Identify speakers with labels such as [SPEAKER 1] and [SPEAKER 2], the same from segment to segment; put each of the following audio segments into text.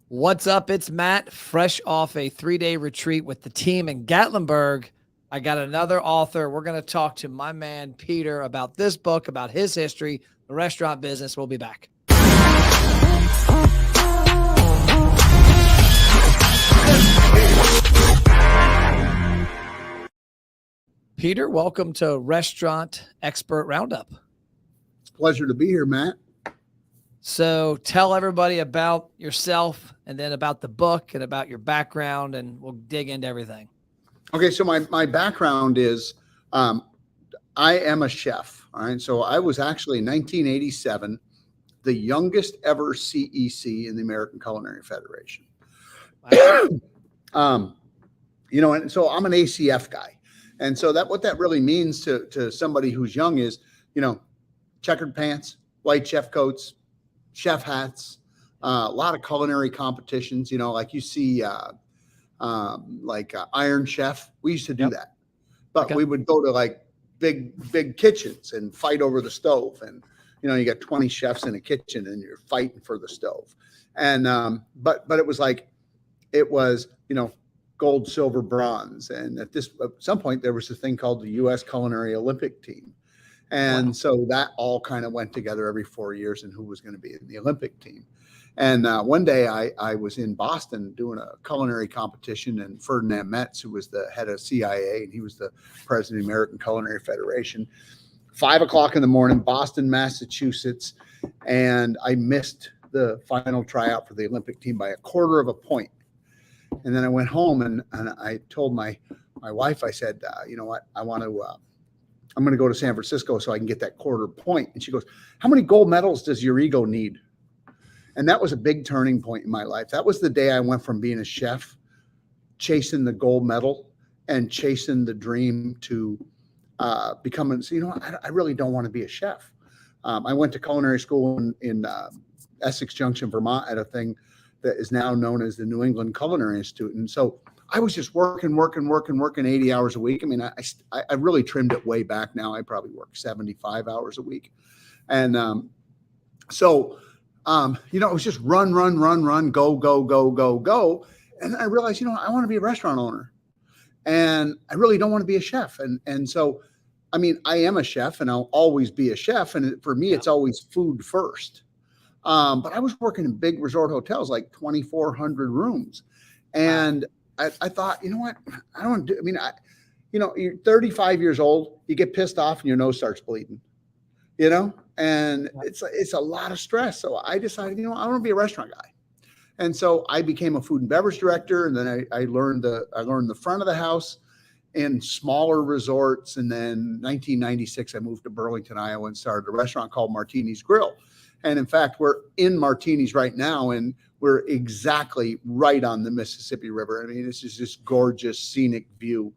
[SPEAKER 1] What's up? It's Matt, fresh off a 3-day retreat with the team in Gatlinburg. I got another author. We're going to talk to my man, Peter, about this book, about his history, the restaurant business. We'll be back. Peter, welcome to Restaurant Expert Roundup.
[SPEAKER 2] It's a pleasure to be here, Matt.
[SPEAKER 1] So tell everybody about yourself and then about the book and about your background, and we'll dig into everything.
[SPEAKER 2] Okay, so my background is I am a chef. All right, so I was actually in 1987 the youngest ever CEC in the American Culinary Federation.
[SPEAKER 1] Wow.
[SPEAKER 2] And so I'm an ACF guy, and so what that really means to somebody who's young is, checkered pants, white chef coats, chef hats, a lot of culinary competitions, like you see, Iron Chef. We used to do that, but we would go to like big kitchens and fight over the stove. And, you got 20 chefs in a kitchen and you're fighting for the stove. And, but it was, gold, silver, bronze. And at some point there was a thing called the U.S. Culinary Olympic Team. And so that all kind of went together every 4 years and who was going to be in the Olympic team. And one day I was in Boston doing a culinary competition, and Ferdinand Metz, who was the head of CIA, and he was the president of the American Culinary Federation, 5 o'clock in the morning, Boston, Massachusetts. And I missed the final tryout for the Olympic team by a quarter of a point. And then I went home and I told my wife, I said, you know what, I'm going to go to San Francisco so I can get that quarter point. And she goes, how many gold medals does your ego need? And that was a big turning point in my life. That was the day I went from being a chef, chasing the gold medal and chasing the dream to becoming, I really don't want to be a chef. I went to culinary school in Essex Junction, Vermont, at a thing that is now known as the New England Culinary Institute. And so I was just working 80 hours a week. I mean, I really trimmed it way back now. I probably work 75 hours a week. And it was just run, go. And I realized, I want to be a restaurant owner. And I really don't want to be a chef. And so, I mean, I am a chef and I'll always be a chef. And for me, it's always food first. But I was working in big resort hotels, like 2,400 rooms. And I thought, you know what, I don't do, you're 35 years old, you get pissed off and your nose starts bleeding, and it's a lot of stress. So I decided, I want to be a restaurant guy. And so I became a food and beverage director. And then I learned the front of the house in smaller resorts. And then 1996, I moved to Burlington, Iowa, and started a restaurant called Martini's Grill. And in fact, we're in Martini's right now, and we're exactly right on the Mississippi River. I mean, this is this gorgeous scenic view.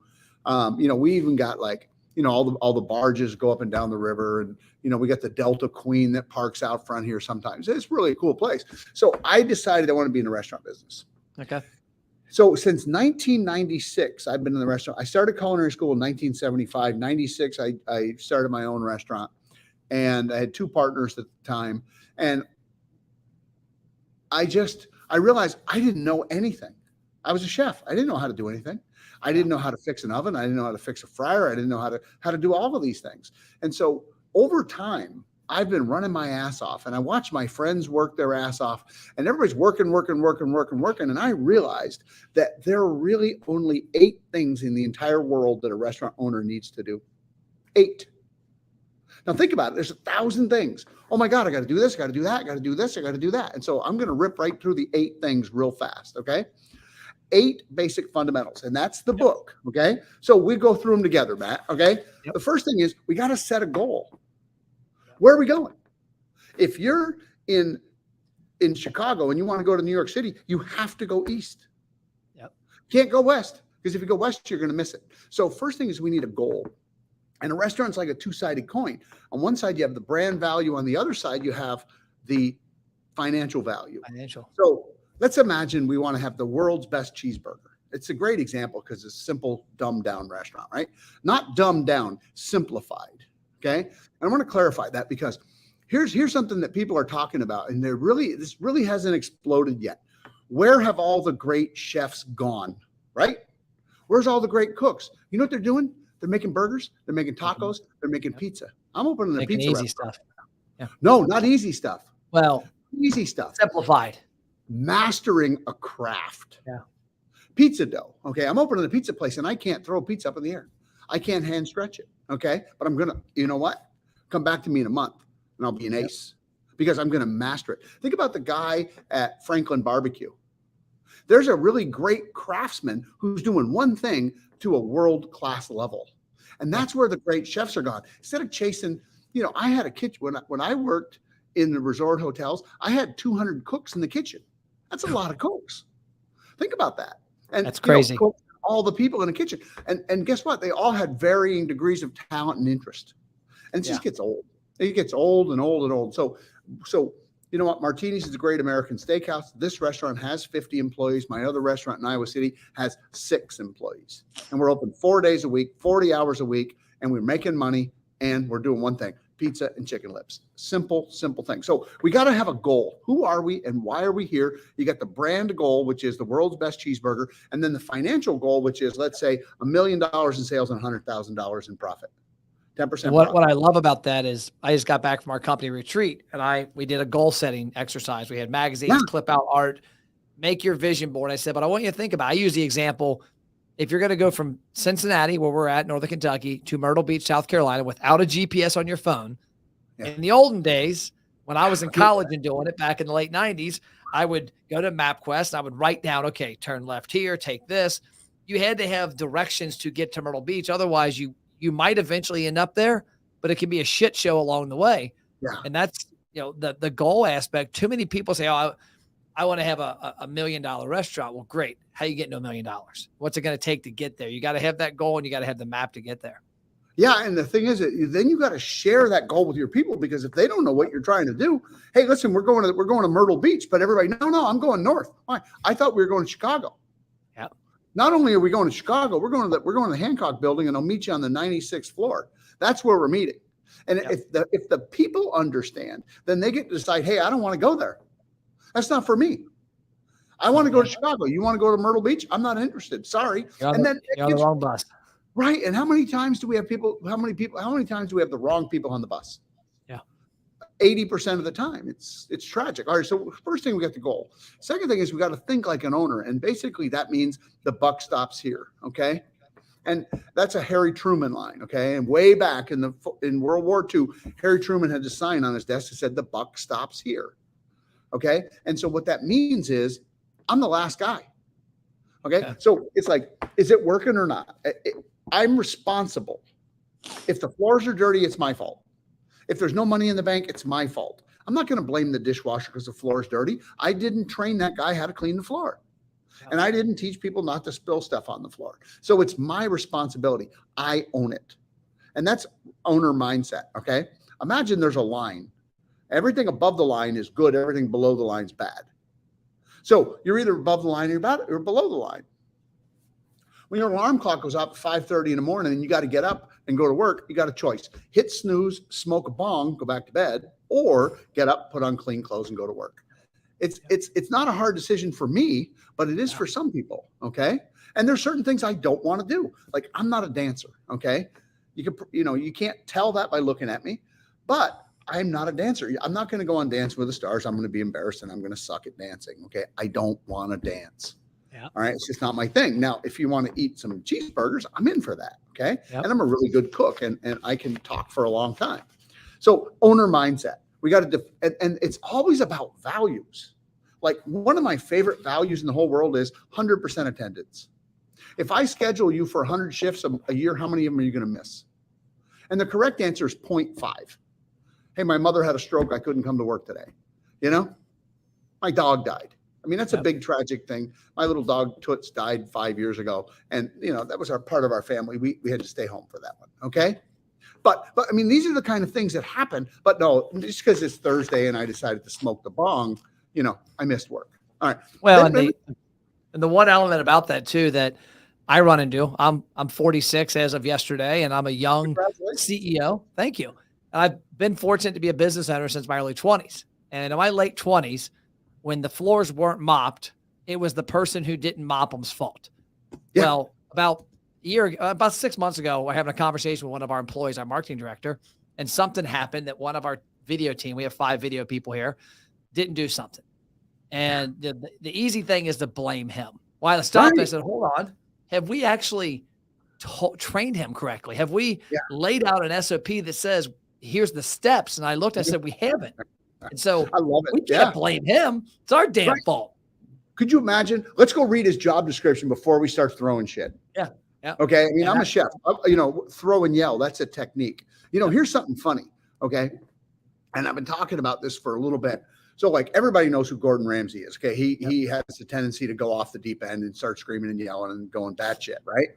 [SPEAKER 2] We even got all the barges go up and down the river, and we got the Delta Queen that parks out front here sometimes. It's really a cool place. So I decided I want to be in the restaurant business.
[SPEAKER 1] Okay.
[SPEAKER 2] So since 1996, I've been in the restaurant. I started culinary school in 1975. 96, I started my own restaurant. And I had 2 partners at the time. And I realized I didn't know anything. I was a chef. I didn't know how to do anything. I didn't know how to fix an oven. I didn't know how to fix a fryer. I didn't know how to do all of these things. And so over time, I've been running my ass off, and I watched my friends work their ass off, and everybody's working. And I realized that there are really only 8 things in the entire world that a restaurant owner needs to do. 8. Now think about it. There's 1,000 things. Oh my God, I got to do this. I got to do that. I got to do this. I got to do that. And so I'm going to rip right through the 8 things real fast. Okay. 8 basic fundamentals. And that's the book. Okay. So we go through them together, Matt. Okay. Yep. The first thing is we got to set a goal. Where are we going? If you're in Chicago and you want to go to New York City, you have to go east.
[SPEAKER 1] Yep.
[SPEAKER 2] Can't go west, because if you go west, you're going to miss it. So first thing is we need a goal. And a restaurant's like a 2-sided coin. On one side, you have the brand value. On the other side, you have the financial value. So let's imagine we want to have the world's best cheeseburger. It's a great example because it's a simple, dumbed down restaurant, right? Not dumbed down, simplified. Okay. And I want to clarify that because here's something that people are talking about, and this really hasn't exploded yet. Where have all the great chefs gone, right? Where's all the great cooks? You know what they're doing? They're making burgers. They're making tacos. They're making pizza. I'm opening a
[SPEAKER 1] Making
[SPEAKER 2] pizza
[SPEAKER 1] easy
[SPEAKER 2] restaurant.
[SPEAKER 1] stuff. Yeah.
[SPEAKER 2] No, not easy stuff.
[SPEAKER 1] Well,
[SPEAKER 2] Easy stuff.
[SPEAKER 1] simplified.
[SPEAKER 2] Mastering a craft.
[SPEAKER 1] Yeah.
[SPEAKER 2] Pizza dough. Okay. I'm opening a pizza place and I can't throw pizza up in the air. I can't hand stretch it. Okay. But I'm going to, you know what? Come back to me in a month and I'll be an ace because I'm going to master it. Think about the guy at Franklin Barbecue. There's a really great craftsman who's doing one thing to a world-class level. And that's where the great chefs are gone. Instead of chasing, you know, I had a kitchen when I worked in the resort hotels, I had 200 cooks in the kitchen. That's a lot of cooks. Think about that. And
[SPEAKER 1] that's crazy.
[SPEAKER 2] All the people in the kitchen. And guess what? They all had varying degrees of talent and interest. And it just gets old. It gets old and old and old. So you know what? Martini's is a great American steakhouse. This restaurant has 50 employees. My other restaurant in Iowa City has 6 employees. And we're open 4 days a week, 40 hours a week, and we're making money, and we're doing one thing, pizza and chicken lips. Simple, simple thing. So we got to have a goal. Who are we and why are we here? You got the brand goal, which is the world's best cheeseburger, and then the financial goal, which is, let's say, $1 million in sales and $100,000 in profit. 10%.
[SPEAKER 1] What I love about that is I just got back from our company retreat and we did a goal setting exercise. We had magazines, clip out art, make your vision board. I said, but I want you to think about, I use the example, if you're going to go from Cincinnati, where we're at, Northern Kentucky, to Myrtle Beach, South Carolina, without a GPS on your phone. In the olden days, when I was in college and doing it back in the late 90s, I would go to MapQuest. I would write down, okay, turn left here, take this. You had to have directions to get to Myrtle Beach. Otherwise, you might eventually end up there, but it can be a shit show along the way. Yeah. And that's, you know, the goal aspect. Too many people say, oh, I want to have a $1 million restaurant. Well, great. How you getting to $1 million? What's it going to take to get there? You got to have that goal and you got to have the map to get there. Yeah. And the thing is that then you got to share that goal with your people, because if they don't know what you're trying to do, hey, listen, we're going to Myrtle Beach, but everybody, no, I'm going north. Why? I thought we were going to Chicago. Yeah. Not only are we going to Chicago, we're going to the Hancock building, and I'll meet you on the 96th floor. That's where we're meeting. And if the people understand, then they get to decide, hey, I don't want to go there. That's not for me. I want to go to Chicago. You want to go to Myrtle Beach? I'm not interested. Sorry. You're on the wrong bus. Right. And how many times do we have how many times do we have the wrong people on the bus? 80% of the time. It's tragic. All right. So first thing, we got the goal. Second thing is we got to think like an owner. And basically that means the buck stops here. Okay. And that's a Harry Truman line. Okay. And way back in World War II, Harry Truman had a sign on his desk that said the buck stops here. Okay. And so what that means is I'm the last guy. Okay. Yeah. So it's like, is it working or not? I'm responsible. If the floors are dirty, it's my fault. If there's no money in the bank, it's my fault. I'm not going to blame the dishwasher because the floor is dirty. I didn't train that guy how to clean the floor. And I didn't teach people not to spill stuff on the floor. So it's my responsibility. I own it. And that's owner mindset. Okay. Imagine there's a line. Everything above the line is good. Everything below the line is bad. So you're either above the line or below the line. When your alarm clock goes up at 5:30 in the morning and you got to get up and go to work, you got a choice. Hit snooze, smoke a bong, go back to bed, or get up, put on clean clothes, and go to work. It's not a hard decision for me, but it is for some people. Okay. And there's certain things I don't want to do. Like, I'm not a dancer. Okay. You can't tell that by looking at me, but I'm not a dancer. I'm not going to go on Dancing with the Stars. I'm going to be embarrassed and I'm going to suck at dancing. Okay. I don't want to dance. Yeah. All right. It's just not my thing. Now, if you want to eat some cheeseburgers, I'm in for that. Okay. Yep. And I'm a really good cook and I can talk for a long time. So owner mindset, we got to, and it's always about values. Like, one of my favorite values in the whole world is 100% attendance. If I schedule you for 100 shifts a year, how many of them are you going to miss? And the correct answer is 0.5. Hey, my mother had a stroke. I couldn't come to work today. My dog died. I mean, that's a big tragic thing. My little dog Toots died 5 years ago. And, that was part of our family. We had to stay home for that one. Okay. But I mean, these are the kind of things that happen. But no, just because it's Thursday and I decided to smoke the bong, I missed work. All right. Well, and the one element about that too, that I run into, I'm 46 as of yesterday, and I'm a young CEO. Thank you. I've been fortunate to be a business owner since my early 20s. And in my late 20s, when the floors weren't mopped it was the person who didn't mop them's fault.
[SPEAKER 2] Yeah.
[SPEAKER 1] Well, about 6 months ago, we're having a conversation with one of our employees, our marketing director, and something happened that one of our video team, we have 5 video people here, didn't do something. And the easy thing is to blame him. Well, I stopped.
[SPEAKER 2] Right.
[SPEAKER 1] I said, hold on. Have we actually trained him correctly? Have we laid out an SOP that says, here's the steps? And I looked, I said, we haven't. And so
[SPEAKER 2] I love it.
[SPEAKER 1] We can't blame him. It's our damn fault.
[SPEAKER 2] Could you imagine? Let's go read his job description before we start throwing shit.
[SPEAKER 1] Yeah. Yeah.
[SPEAKER 2] Okay. I mean, I'm a chef. Throw and yell. That's a technique. Here's something funny. Okay. And I've been talking about this for a little bit. So like everybody knows who Gordon Ramsay is. Okay. He has a tendency to go off the deep end and start screaming and yelling and going batshit. Right.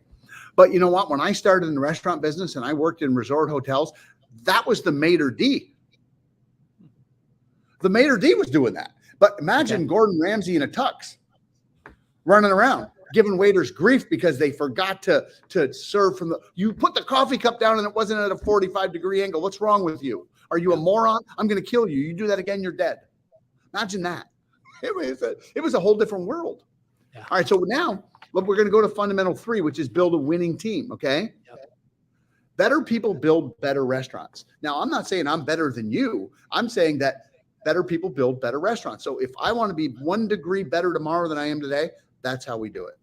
[SPEAKER 2] But you know what? When I started in the restaurant business and I worked in resort hotels, that was the maitre d'. The maitre d' was doing that. But imagine Gordon Ramsay in a tux running around, giving waiters grief because they forgot to serve from you put the coffee cup down and it wasn't at a 45-degree angle. What's wrong with you? Are you a moron? I'm going to kill you. You do that again, you're dead. Imagine that. It was a whole different world. Yeah. All right. So now we're going to go to fundamental 3, which is build a winning team. Okay. Yep. Better people build better restaurants. Now, I'm not saying I'm better than you. I'm saying that better people build better restaurants. So if I want to be 1 degree better tomorrow than I am today, that's how we do it.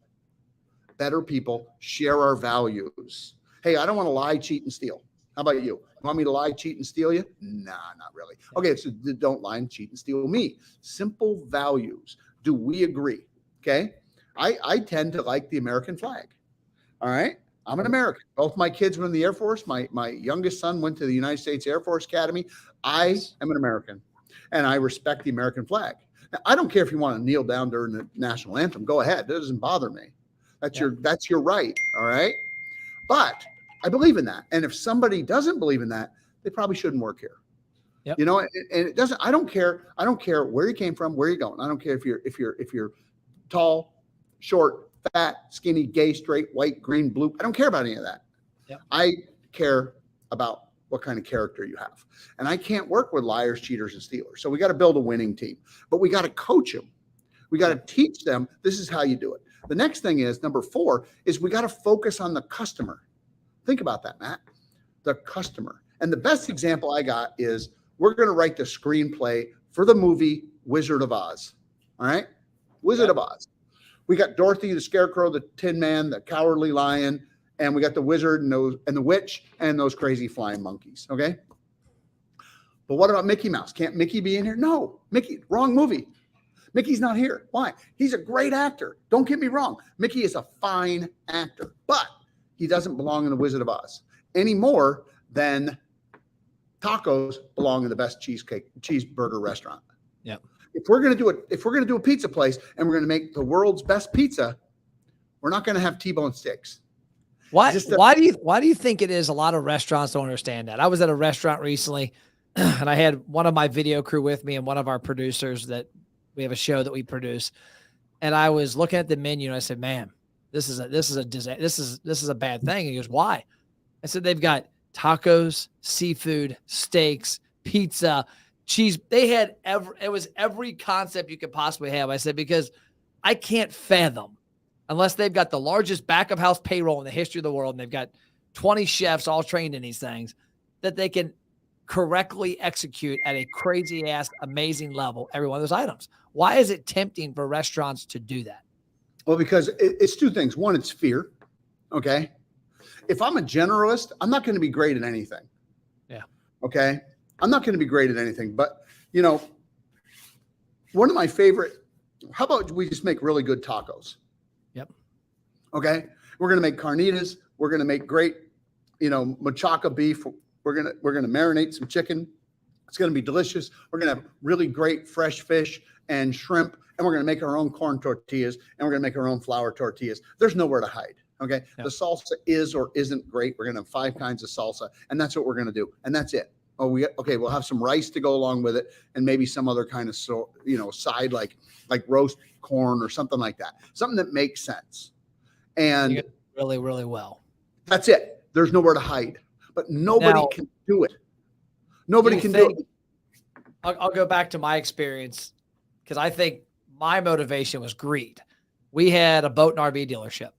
[SPEAKER 2] Better people share our values. Hey, I don't want to lie, cheat, and steal. How about you? You want me to lie, cheat, and steal you? Nah, not really. Okay, so don't lie and cheat and steal me. Simple values. Do we agree? Okay. I tend to like the American flag. All right. I'm an American. Both my kids were in the Air Force. My youngest son went to the United States Air Force Academy. I am an American, and I respect the American flag. Now, I don't care if you want to kneel down during the national anthem. Go ahead. That doesn't bother me. That's your right. All right. But I believe in that. And if somebody doesn't believe in that, they probably shouldn't work here. Yep. And it doesn't. I don't care. I don't care where you came from, where you're going. I don't care if you're tall, short, fat, skinny, gay, straight, white, green, blue. I don't care about any of that. Yep. I care about what kind of character you have. And I can't work with liars, cheaters, and stealers. So we got to build a winning team, but we got to coach them. We got to teach them this is how you do it. The next thing is number 4 is we got to focus on the customer. Think about that, Matt. The customer. And the best example I got is we're going to write the screenplay for the movie Wizard of Oz. All right. Wizard of Oz. We got Dorothy, the Scarecrow, the Tin Man, the Cowardly Lion, and we got the wizard and the witch and those crazy flying monkeys. Okay. But what about Mickey Mouse? Can't Mickey be in here? No, Mickey, wrong movie. Mickey's not here. Why? He's a great actor. Don't get me wrong. Mickey is a fine actor, but he doesn't belong in the Wizard of Oz any more than tacos belong in the best cheeseburger restaurant.
[SPEAKER 1] Yeah.
[SPEAKER 2] If we're going to do a pizza place and we're going to make the world's best pizza, we're not going to have T-bone sticks.
[SPEAKER 1] Why do you think it is a lot of restaurants don't understand that? I was at a restaurant recently and I had one of my video crew with me and one of our producers that we have a show that we produce. And I was looking at the menu and I said, man, this is a bad thing. And he goes, why? I said, they've got tacos, seafood, steaks, pizza, cheese. They had every concept you could possibly have. I said, because I can't fathom unless they've got the largest back of house payroll in the history of the world. And they've got 20 chefs all trained in these things that they can correctly execute at a crazy ass, amazing level, every one of those items. Why is it tempting for restaurants to do that?
[SPEAKER 2] Well, because it's 2 things. One, it's fear. Okay. If I'm a generalist, I'm not going to be great at anything.
[SPEAKER 1] Yeah.
[SPEAKER 2] Okay. I'm not going to be great at anything, but one of my favorite, how about we just make really good tacos?
[SPEAKER 1] Yep.
[SPEAKER 2] Okay. We're going to make carnitas. We're going to make great, machaca beef. We're going to marinate some chicken. It's going to be delicious. We're going to have really great fresh fish and shrimp, and we're going to make our own corn tortillas, and we're going to make our own flour tortillas. There's nowhere to hide. Okay. Yep. The salsa is or isn't great. We're going to have 5 kinds of salsa, and that's what we're going to do. And that's it. We'll have some rice to go along with it, and maybe some other kind of side like roast corn or something like that. Something that makes sense. And
[SPEAKER 1] really, really well.
[SPEAKER 2] That's it. There's nowhere to hide. But nobody can do it. Nobody can do it.
[SPEAKER 1] I'll go back to my experience because I think my motivation was greed. We had a boat and RV dealership.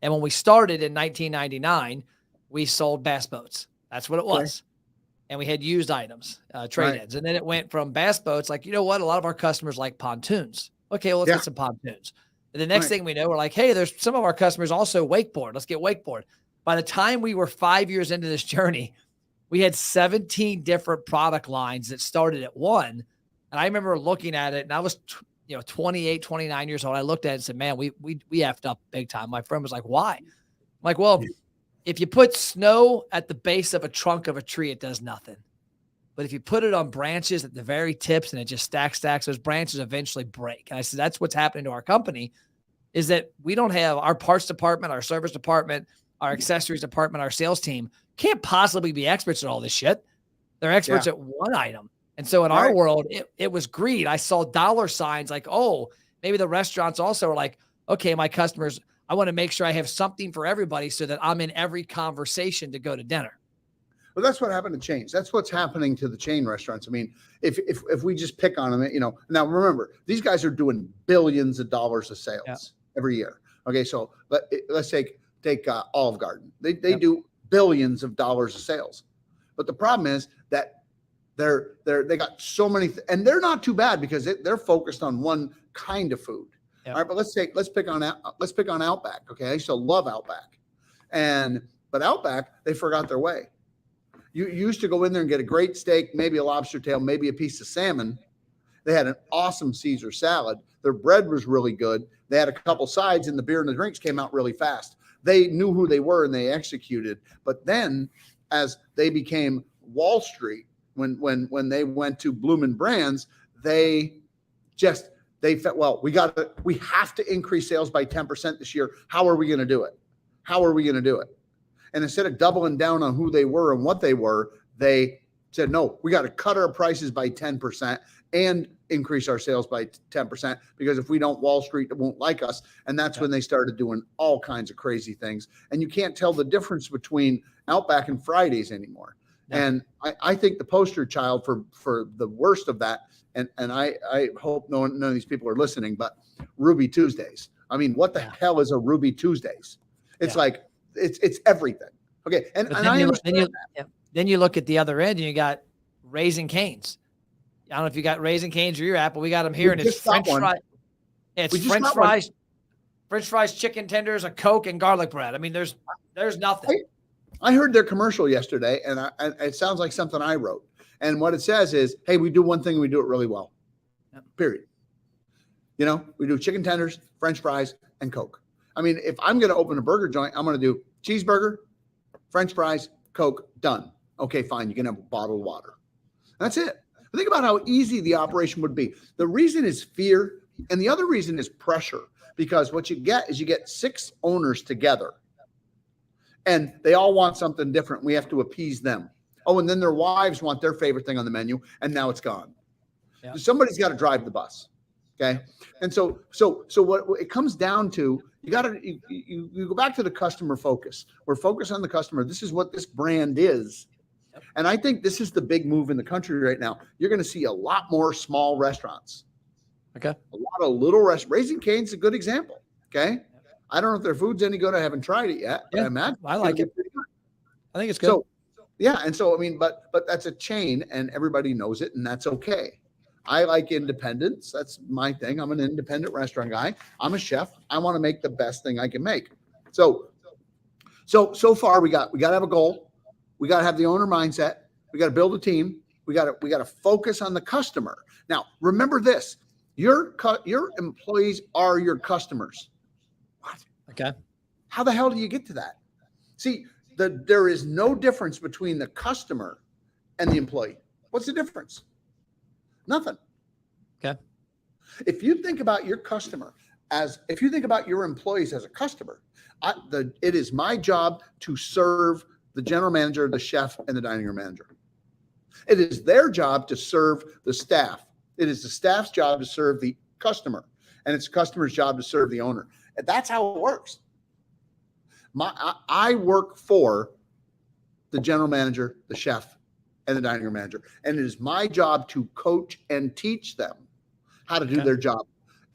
[SPEAKER 1] And when we started in 1999, we sold bass boats. That's what it was. And we had used items, trade-ins. And then it went from bass boats, like, you know what? A lot of our customers like pontoons. Okay, well, let's get some pontoons. And the next thing we know, we're like, hey, there's some of our customers also wakeboard. Let's get wakeboard. By the time we were 5 years into this journey, we had 17 different product lines that started at one. And I remember looking at it, and I was 28, 29 years old. I looked at it and said, man, we effed up big time. My friend was like, why? I'm like, well, if you put snow at the base of a trunk of a tree, it does nothing. But if you put it on branches at the very tips and it just stacks, those branches eventually break. And I said, that's what's happening to our company, is that we don't have our parts department, our service department, our accessories department, our sales team can't possibly be experts at all this shit. They're experts at one item. And so in our world, it was greed. I saw dollar signs like, oh, maybe the restaurants also are like, okay, my customers, I want to make sure I have something for everybody so that I'm in every conversation to go to dinner.
[SPEAKER 2] Well, that's what happened to chains. That's what's happening to the chain restaurants. I mean, if we just pick on them, now remember, these guys are doing billions of dollars of sales every year. Okay, so let's take Olive Garden. They do billions of dollars of sales, but the problem is that they got so many, and they're not too bad because they're focused on one kind of food. All right, but let's pick on Outback. Okay, I used to love Outback, but Outback, they forgot their way. You used to go in there and get a great steak, maybe a lobster tail, maybe a piece of salmon. They had an awesome Caesar salad. Their bread was really good. They had a couple sides, and the beer and the drinks came out really fast. They knew who they were and they executed. But then, as they became Wall Street, when they went to Bloomin' Brands, they felt, well, we have to increase sales by 10% this year. How are we going to do it? And instead of doubling down on who they were and what they were, they said, no, we got to cut our prices by 10% and increase our sales by 10%, because if we don't, Wall Street won't like us. And that's when they started doing all kinds of crazy things. And you can't tell the difference between Outback and Fridays anymore. Yeah. And I think the poster child for the worst of that, and I hope none of these people are listening, but Ruby Tuesdays. I mean, what the hell is a Ruby Tuesdays? It's like, it's everything. Okay. And
[SPEAKER 1] then you look at the other end and you got Raising Cane's. I don't know if you got Raising Cane's or your app, but we got them here, and it's French fries. It's French fries, chicken tenders, a Coke, and garlic bread. I mean, there's nothing.
[SPEAKER 2] I heard their commercial yesterday, and it sounds like something I wrote. And what it says is, hey, we do one thing, we do it really well. Period. We do chicken tenders, French fries, and Coke. I mean, if I'm going to open a burger joint, I'm going to do cheeseburger, French fries, Coke, done. Okay, fine. You can have a bottle of water. That's it. Think about how easy the operation would be. The reason is fear, and the other reason is pressure, because what you get is 6 owners together, and they all want something different. We have to appease them. Oh, and then their wives want their favorite thing on the menu, and now it's gone. Yeah. So somebody's got to drive the bus. Okay. And so what it comes down to, you go back to the customer focus. We're focused on the customer. This is what this brand is. And I think this is the big move in the country right now. You're going to see a lot more small restaurants.
[SPEAKER 1] Okay.
[SPEAKER 2] A lot of little restaurants. Raising Cane's a good example. Okay. I don't know if their food's any good. I haven't tried it yet. But I imagine
[SPEAKER 1] I like it. I think it's good.
[SPEAKER 2] So I mean, but that's a chain, and everybody knows it, and that's okay. I like independence. That's my thing. I'm an independent restaurant guy. I'm a chef. I want to make the best thing I can make. So far we got to have a goal. We got to have the owner mindset. We got to build a team. We got to focus on the customer. Now, remember this: your employees are your customers. What?
[SPEAKER 1] Okay.
[SPEAKER 2] How the hell do you get to that? See, there is no difference between the customer and the employee. What's the difference? Nothing.
[SPEAKER 1] Okay.
[SPEAKER 2] If you think about your customer if you think about your employees as a customer, it is my job to serve the general manager, the chef, and the dining room manager. It is their job to serve the staff. It is the staff's job to serve the customer, and it's the customer's job to serve the owner. And that's how it works. I work for the general manager, the chef, and the dining room manager, and it is my job to coach and teach them how to do their job.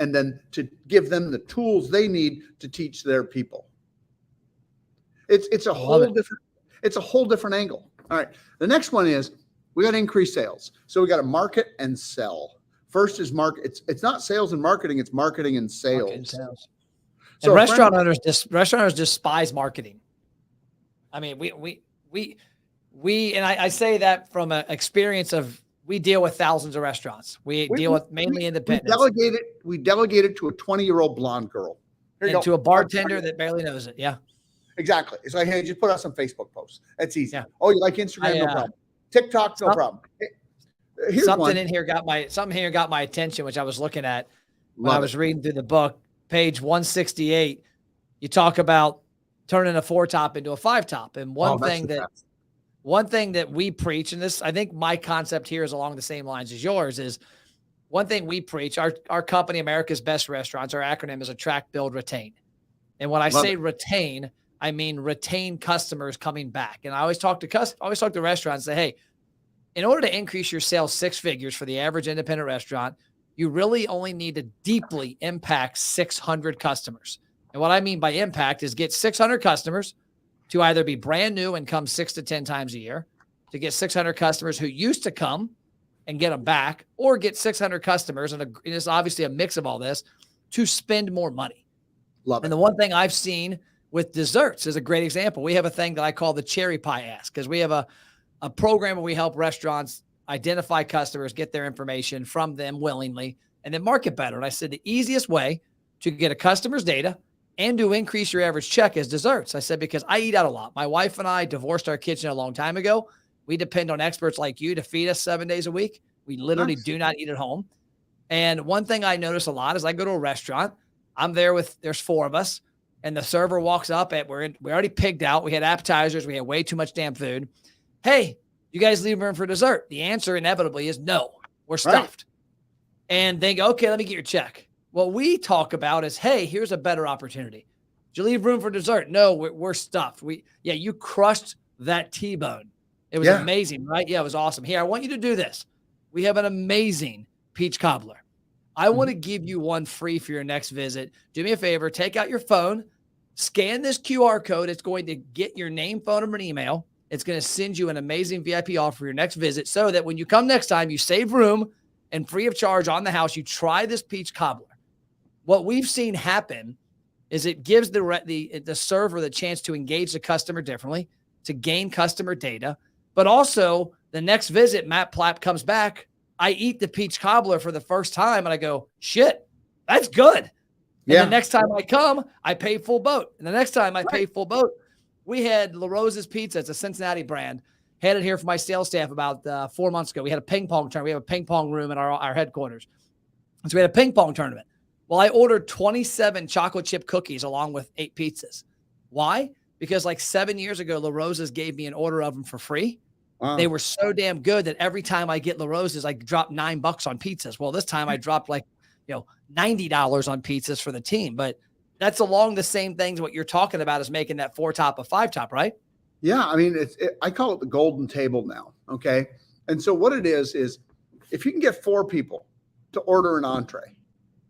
[SPEAKER 2] and then to give them the tools they need to teach their people. It's a whole different angle. All right. The next one is we got to increase sales. So we got to market and sell. First is market. It's not sales and marketing. It's marketing and sales.
[SPEAKER 1] Market and sales.
[SPEAKER 2] So
[SPEAKER 1] and restaurant owners despise marketing. I mean, and I say that from an experience of, we deal with thousands of restaurants. We deal with mainly independents.
[SPEAKER 2] We delegate it to a 20-year-old blonde girl.
[SPEAKER 1] And to a bartender that barely knows it. Yeah.
[SPEAKER 2] Exactly. It's like, hey, just put out some Facebook posts. That's easy.
[SPEAKER 1] Yeah.
[SPEAKER 2] Oh, you like Instagram? No problem. TikTok? No problem. Here's
[SPEAKER 1] something here got my attention, which I was looking at when I was reading through the book. Page 168, you talk about turning a 4-top into a 5-top. And one thing that we preach, and this, I think my concept here is along the same lines as yours, is one thing we preach, our company, America's Best Restaurants, our acronym is Attract, Build, Retain. And when I say retain, I mean retain customers coming back. And I always talk to restaurants and say, hey, in order to increase your sales 6 figures for the average independent restaurant, you really only need to deeply impact 600 customers. And what I mean by impact is get 600 customers to either be brand new and come 6 to 10 times a year, to get 600 customers who used to come and get them back, or get 600 customers, and it's obviously a mix of all this, to spend more money.
[SPEAKER 2] Love it.
[SPEAKER 1] And the one thing I've seen with desserts is a great example. We have a thing that I call the cherry pie ask, because we have a program where we help restaurants identify customers, get their information from them willingly, and then market better. And I said the easiest way to get a customer's data and to increase your average check is desserts. I said, because I eat out a lot. My wife and I divorced our kitchen a long time ago. We depend on experts like you to feed us 7 days a week. We literally do not eat at home. And one thing I notice a lot is I go to a restaurant. I'm there there's 4 of us, and the server walks up we already pigged out. We had appetizers. We had way too much damn food. Hey, you guys leave room for dessert? The answer inevitably is no. We're stuffed. Right. And they go, okay, let me get your check. What we talk about is, hey, here's a better opportunity. Did you leave room for dessert? No, we're stuffed. You crushed that T-bone. It was amazing, right? Yeah, it was awesome. Here, I want you to do this. We have an amazing peach cobbler. I want to give you one free for your next visit. Do me a favor, take out your phone, scan this QR code. It's going to get your name, phone number, and email. It's going to send you an amazing VIP offer for your next visit, so that when you come next time, you save room and free of charge on the house. You try this peach cobbler. What we've seen happen is it gives the server the chance to engage the customer differently, to gain customer data, but also the next visit, Matt Plapp comes back. I eat the peach cobbler for the first time, and I go, shit, that's good. And the next time I come, I pay full boat. And the next time I pay full boat. We had La Rosa's Pizza. It's a Cincinnati brand. Had it here for my sales staff about 4 months ago. We had a ping pong tournament. We have a ping pong room in our headquarters. And so we had a ping pong tournament. Well, I ordered 27 chocolate chip cookies along with 8 pizzas. Why? Because like 7 years ago, La Rosa's gave me an order of them for free. Wow. They were so damn good that every time I get La Rosa's, I drop $9 on pizzas. Well, this time I dropped $90 on pizzas for the team. But that's along the same things what you're talking about, is making that 4-top a 5-top, right?
[SPEAKER 2] Yeah. I mean, I call it the golden table now. Okay. And so what it is if you can get 4 people to order an entree,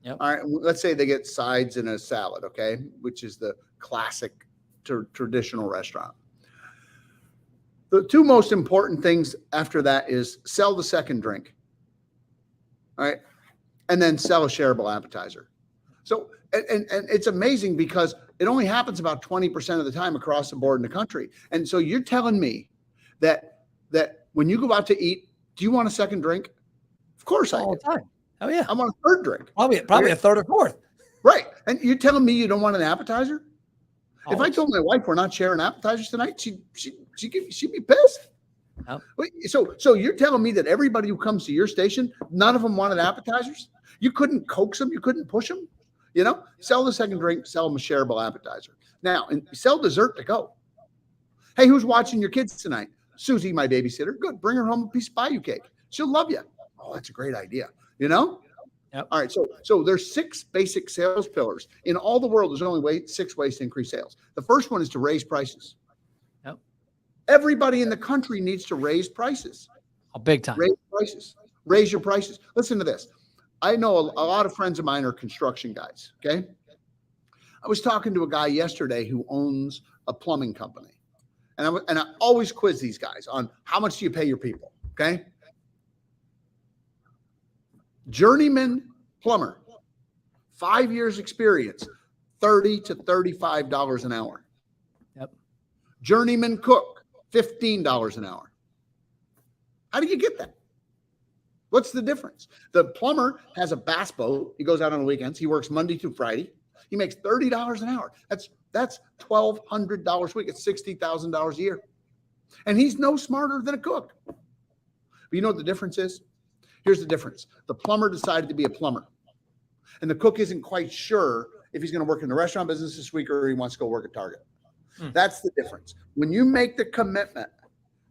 [SPEAKER 2] all right, let's say they get sides and a salad, okay, which is the classic traditional restaurant. The 2 most important things after that is sell the second drink, all right, and then sell a shareable appetizer. So, and it's amazing because it only happens about 20% of the time across the board in the country. And so you're telling me that when you go out to eat, do you want a second drink? Of course I do.
[SPEAKER 1] All the time. Oh yeah.
[SPEAKER 2] I want a third drink.
[SPEAKER 1] Probably a third or fourth.
[SPEAKER 2] Right. And you're telling me you don't want an appetizer?
[SPEAKER 1] Always.
[SPEAKER 2] If I told my wife we're not sharing appetizers tonight, she'd be pissed. Oh. So you're telling me that everybody who comes to your station, none of them wanted appetizers? You couldn't coax them, you couldn't push them, Sell the second drink, sell them a shareable appetizer. Now, and sell dessert to go. Hey, who's watching your kids tonight? Susie, my babysitter. Good. Bring her home a piece of Bayou cake. She'll love you. Oh, that's a great idea. Yep. All right. So there's 6 basic sales pillars. In all the world, there's only 6 ways to increase sales. The first one is to raise prices.
[SPEAKER 1] Yep.
[SPEAKER 2] Everybody in the country needs to raise prices.
[SPEAKER 1] Big time.
[SPEAKER 2] Raise prices. Raise your prices. Listen to this. I know a lot of friends of mine are construction guys. Okay. I was talking to a guy yesterday who owns a plumbing company. And I always quiz these guys on how much do you pay your people? Okay. Journeyman plumber, 5 years experience, $30 to $35 an hour.
[SPEAKER 1] Yep.
[SPEAKER 2] Journeyman cook, $15 an hour. How do you get that? What's the difference? The plumber has a bass boat. He goes out on the weekends. He works Monday through Friday. He makes $30 an hour. That's $1,200 a week. It's $60,000 a year. And he's no smarter than a cook. But you know what the difference is? Here's the difference. The plumber decided to be a plumber. And the cook isn't quite sure if he's going to work in the restaurant business this week or he wants to go work at Target. That's the difference. When you make the commitment,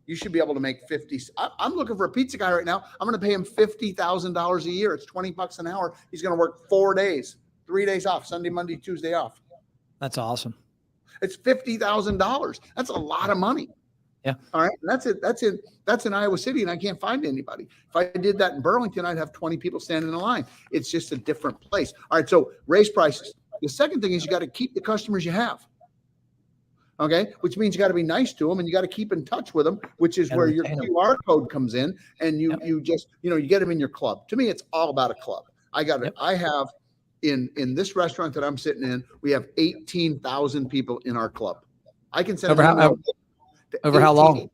[SPEAKER 2] you should be able to make 50. I'm looking for a pizza guy right now. I'm going to pay him $50,000 a year. It's $20 an hour. He's going to work 4 days, 3 days off, Sunday, Monday, Tuesday off.
[SPEAKER 1] That's awesome.
[SPEAKER 2] It's $50,000. That's a lot of money.
[SPEAKER 1] Yeah.
[SPEAKER 2] All right. And that's in Iowa City, and I can't find anybody. If I did that in Burlington, I'd have 20 people standing in line. It's just a different place. All right. So raise prices. The second thing is you got to keep the customers you have. Okay. Which means you got to be nice to them and you got to keep in touch with them, which is where your QR code comes in, and you just, you get them in your club. To me, it's all about a club. I have in this restaurant that I'm sitting in, we have 18,000 people in our club. I can send
[SPEAKER 1] over how long?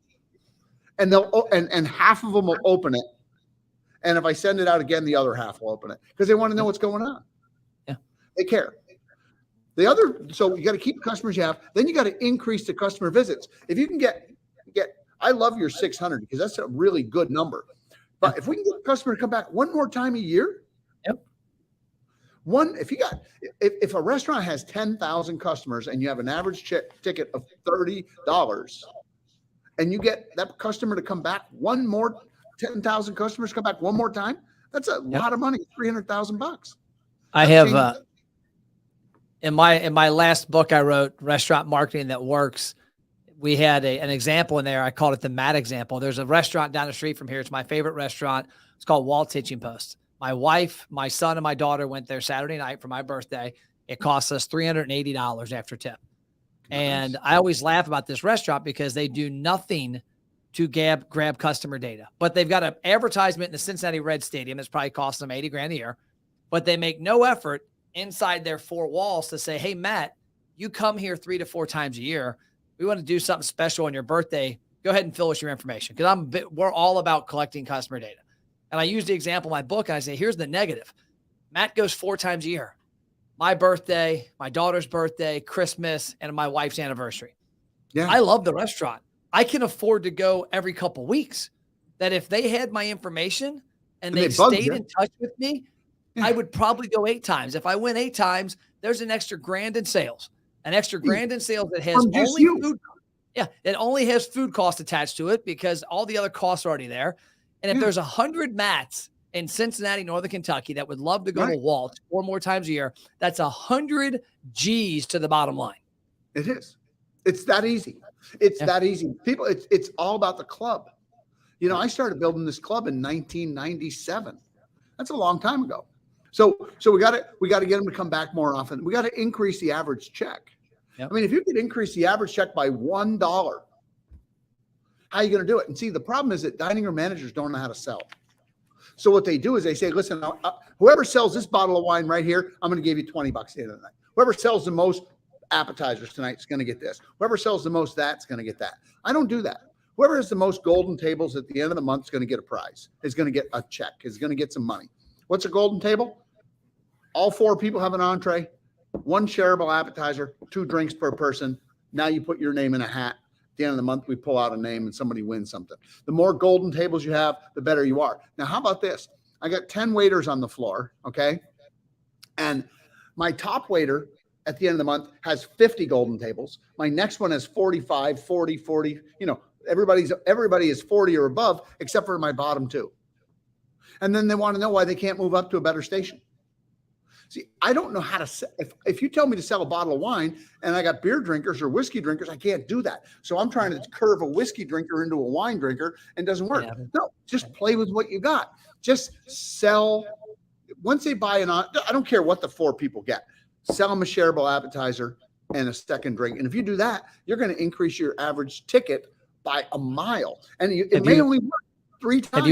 [SPEAKER 2] And and half of them will open it. And if I send it out again, the other half will open it because they want to know what's going on.
[SPEAKER 1] Yeah.
[SPEAKER 2] They care. So you got to keep customers you have. Then you got to increase the customer visits. If you can get, I love your 600 because that's a really good number. But if we can get a customer to come back one more time a year, if a restaurant has 10,000 customers and you have an average ticket of $30, and you get that customer to come back 10,000 customers come back one more time, that's a lot of money, $300,000.
[SPEAKER 1] I have in my last book I wrote, Restaurant Marketing That Works, we had an example in there. I called it the Matt example. There's a restaurant down the street from here. It's my favorite restaurant. It's called Walt's Hitching Post. My wife, my son, and my daughter went there Saturday night for my birthday. It cost us $380 after tip. Nice. And I always laugh about this restaurant because they do nothing to grab customer data. But they've got an advertisement in the Cincinnati Reds Stadium that's probably costing them $80,000 a year. But they make no effort inside their four walls to say, hey, Matt, you come here 3 to 4 times a year. We want to do something special on your birthday. Go ahead and fill us your information. Because we're all about collecting customer data. And I use the example in my book, and I say, here's the negative. Matt goes 4 times a year. My birthday, my daughter's birthday, Christmas, and my wife's anniversary. Yeah. I love the restaurant. I can afford to go every couple of weeks. That if they had my information and they stayed in touch with me, I would probably go 8 times. If I went 8 times, there's an extra $1,000 in sales. An extra $1,000 in sales that has only food. Yeah, it only has food costs attached to it because all the other costs are already there. And if there's 100 Matts in Cincinnati, Northern Kentucky that would love to go to Walt's 4 more times a year, that's 100 G's to the bottom line.
[SPEAKER 2] It is. It's that easy. It's that easy. People, it's all about the club. I started building this club in 1997. That's a long time ago. So we got to get them to come back more often. We got to increase the average check. Yep. I mean, if you could increase the average check by $1, how are you going to do it? And see, the problem is that dining room managers don't know how to sell. So what they do is they say, listen, whoever sells this bottle of wine right here, I'm going to give you $20 at the end of the night. Whoever sells the most appetizers tonight is going to get this. Whoever sells the most that's going to get that. I don't do that. Whoever has the most golden tables at the end of the month is going to get a prize, is going to get a check, is going to get some money. What's a golden table? All 4 people have an entree, 1 shareable appetizer, 2 drinks per person. Now you put your name in a hat. At the end of the month, we pull out a name and somebody wins something. The more golden tables you have, the better you are. Now, how about this? I got 10 waiters on the floor, okay? And my top waiter at the end of the month has 50 golden tables. My next one has 45, 40, 40. Everybody is 40 or above, except for my bottom 2. And then they want to know why they can't move up to a better station. See, I don't know how to sell. If you tell me to sell a bottle of wine and I got beer drinkers or whiskey drinkers, I can't do that. So I'm trying to curve a whiskey drinker into a wine drinker and it doesn't work. Yeah. No, just play with what you got. Just sell once they buy I don't care what the 4 people get, sell them a shareable appetizer and a second drink. And if you do that, you're going to increase your average ticket by a mile. And it may only work 3 times.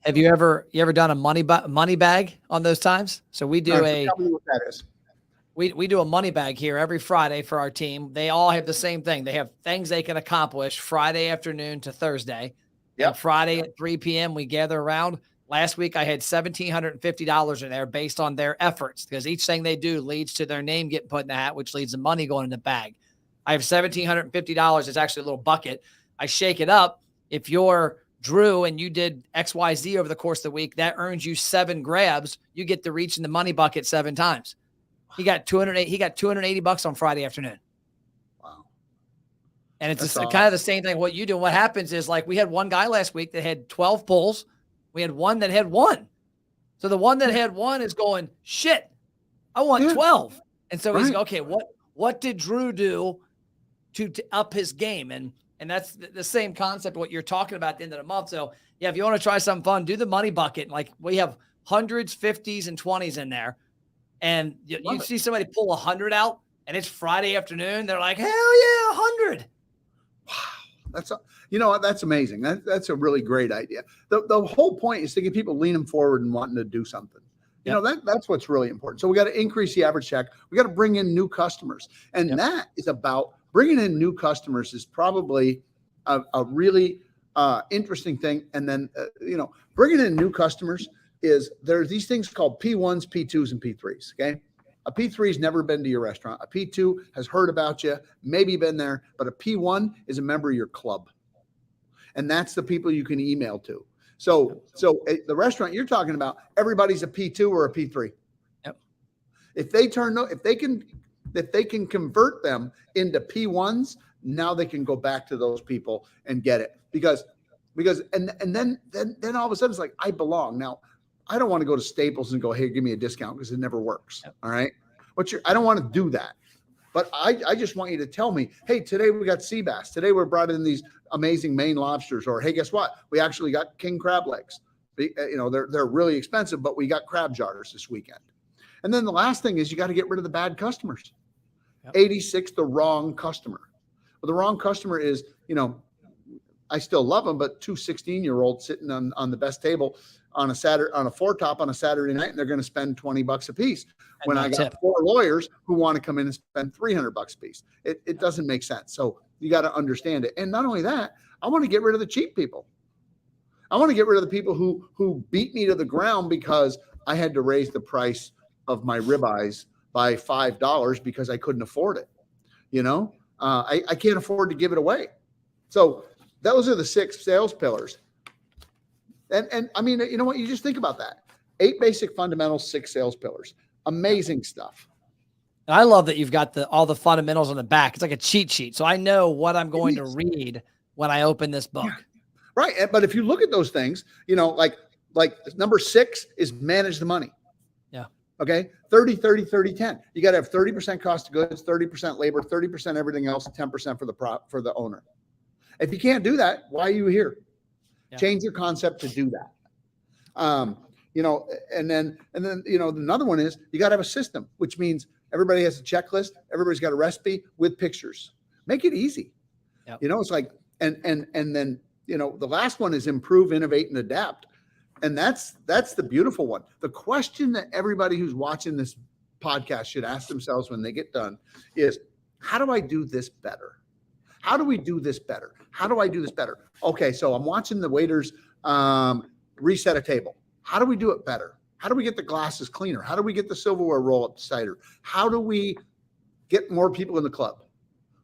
[SPEAKER 1] Have you ever done a money bag on those times? So we do
[SPEAKER 2] tell me what that is.
[SPEAKER 1] We do a money bag here every Friday for our team. They all have the same thing. They have things they can accomplish Friday afternoon to Thursday.
[SPEAKER 2] Yep.
[SPEAKER 1] And Friday at 3 p.m. we gather around. Last week I had $1,750 in there based on their efforts, because each thing they do leads to their name getting put in the hat, which leads to money going in the bag. I have $1,750. It's actually a little bucket. I shake it up. If you're Drew and you did XYZ over the course of the week, that earns you 7 grabs. You get to reach in the money bucket 7 times. He got $280 on Friday afternoon.
[SPEAKER 2] Wow.
[SPEAKER 1] And it's kind of the same thing. What you do, what happens is, like, we had one guy last week that had 12 pulls. We had one that had 1. So the one that had 1 is going, shit, I want 12. And so he's okay, what did Drew do to up his game? And that's the same concept what you're talking about at the end of the month. So yeah, if you want to try something fun, do the money bucket. Like, we have hundreds, 50s, and 20s in there. And you see somebody pull 100 out, and it's Friday afternoon. They're like, hell yeah, 100.
[SPEAKER 2] Wow. That's amazing. That's a really great idea. The whole point is to get people leaning forward and wanting to do something. That's what's really important. So we got to increase the average check. We got to bring in new customers. And that is about bringing in new customers is probably a really interesting thing. And then, bringing in new customers is there are these things called P1s, P2s, and P3s. Okay. A P3 has never been to your restaurant. A P2 has heard about you, maybe been there, but a P1 is a member of your club. And that's the people you can email to. So the restaurant you're talking about, everybody's a P2 or a P3.
[SPEAKER 1] Yep.
[SPEAKER 2] If they can convert them into P1s, now they can go back to those people and get it because then all of a sudden it's like, I belong. Now, I don't want to go to Staples and go, hey, give me a discount, because it never works. Yep. All right. I don't want to do that. But I just want you to tell me, hey, today we got sea bass. Today we brought in these amazing Maine lobsters. Or, hey, guess what? We actually got king crab legs. They're really expensive, but we got crab jars this weekend. And then the last thing is you got to get rid of the bad customers. Yep. 86, the wrong customer. Well, the wrong customer is, I still love them, but 2 16-year-olds sitting on the best table on a 4-top on a Saturday night, and they're going to spend $20 a piece. When I got 4 lawyers who want to come in and spend $300 a piece, it doesn't make sense. So you got to understand it. And not only that, I want to get rid of the cheap people. I want to get rid of the people who beat me to the ground because I had to raise the price of my ribeyes by $5 because I couldn't afford it. I can't afford to give it away. So those are the 6 sales pillars. And I mean, you know what? You just think about that. 8 basic fundamentals, 6 sales pillars. Amazing stuff.
[SPEAKER 1] And I love that you've got all the fundamentals on the back. It's like a cheat sheet. So I know what I'm going to read when I open this book.
[SPEAKER 2] Yeah. Right. But if you look at those things, like number 6 is manage the money.
[SPEAKER 1] Yeah.
[SPEAKER 2] Okay. 30, 30, 30, 10. You got to have 30% cost of goods, 30% labor, 30% everything else, 10% for the owner. If you can't do that, why are you here? Yeah. Change your concept to do that. And then another one is you got to have a system, which means everybody has a checklist. Everybody's got a recipe with pictures. Make it easy. Yep. It's like, and then, the last one is improve, innovate, and adapt. And that's the beautiful one. The question that everybody who's watching this podcast should ask themselves when they get done is, how do I do this better? How do we do this better? How do I do this better? Okay, so I'm watching the waiters reset a table. How do we do it better? How do we get the glasses cleaner? How do we get the silverware roll up cider? How do we get more people in the club?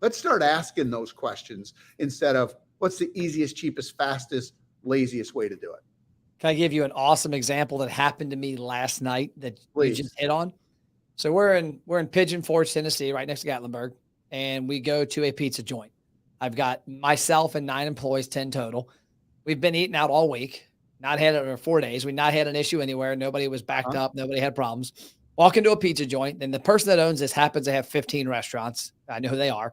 [SPEAKER 2] Let's start asking those questions instead of what's the easiest, cheapest, fastest, laziest way to do it.
[SPEAKER 1] Can I give you an awesome example that happened to me last night that
[SPEAKER 2] Please.
[SPEAKER 1] You just hit on? So we're in Pigeon Forge, Tennessee, right next to Gatlinburg, and we go to a pizza joint. I've got myself and 9 employees, 10 total. We've been eating out all week, not had it for 4 days. We've not had an issue anywhere. Nobody was backed up. Nobody had problems. Walk into a pizza joint, and the person that owns this happens to have 15 restaurants. I know who they are.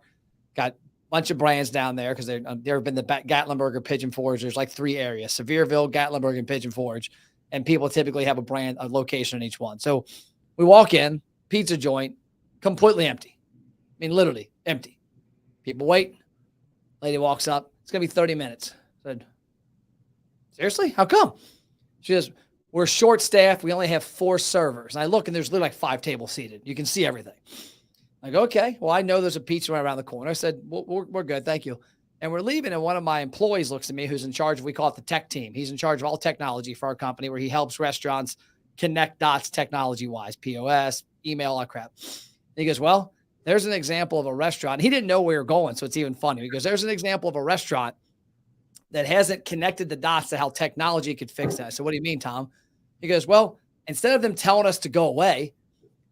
[SPEAKER 1] Got a bunch of brands down there because they've been the Gatlinburg or Pigeon Forge. There's like 3 areas: Sevierville, Gatlinburg, and Pigeon Forge. and people typically have a location in each one. So we walk in, pizza joint, completely empty. I mean, literally empty. People wait. Lady walks up. It's going to be 30 minutes. I said, seriously? How come? She says, we're short staffed. We only have 4 servers. And I look, and there's literally like 5 tables seated. You can see everything. I go, okay, well, I know there's a pizza right around the corner. I said, we're good. Thank you. And we're leaving. And one of my employees looks at me, who's in charge of, we call it the tech team. He's in charge of all technology for our company, where he helps restaurants connect dots technology wise, POS, email, all that crap. And he goes, well, there's an example of a restaurant. He didn't know where we were going, so it's even funny. He goes, there's an example of a restaurant that hasn't connected the dots to how technology could fix that. So what do you mean, Tom? He goes, well, instead of them telling us to go away,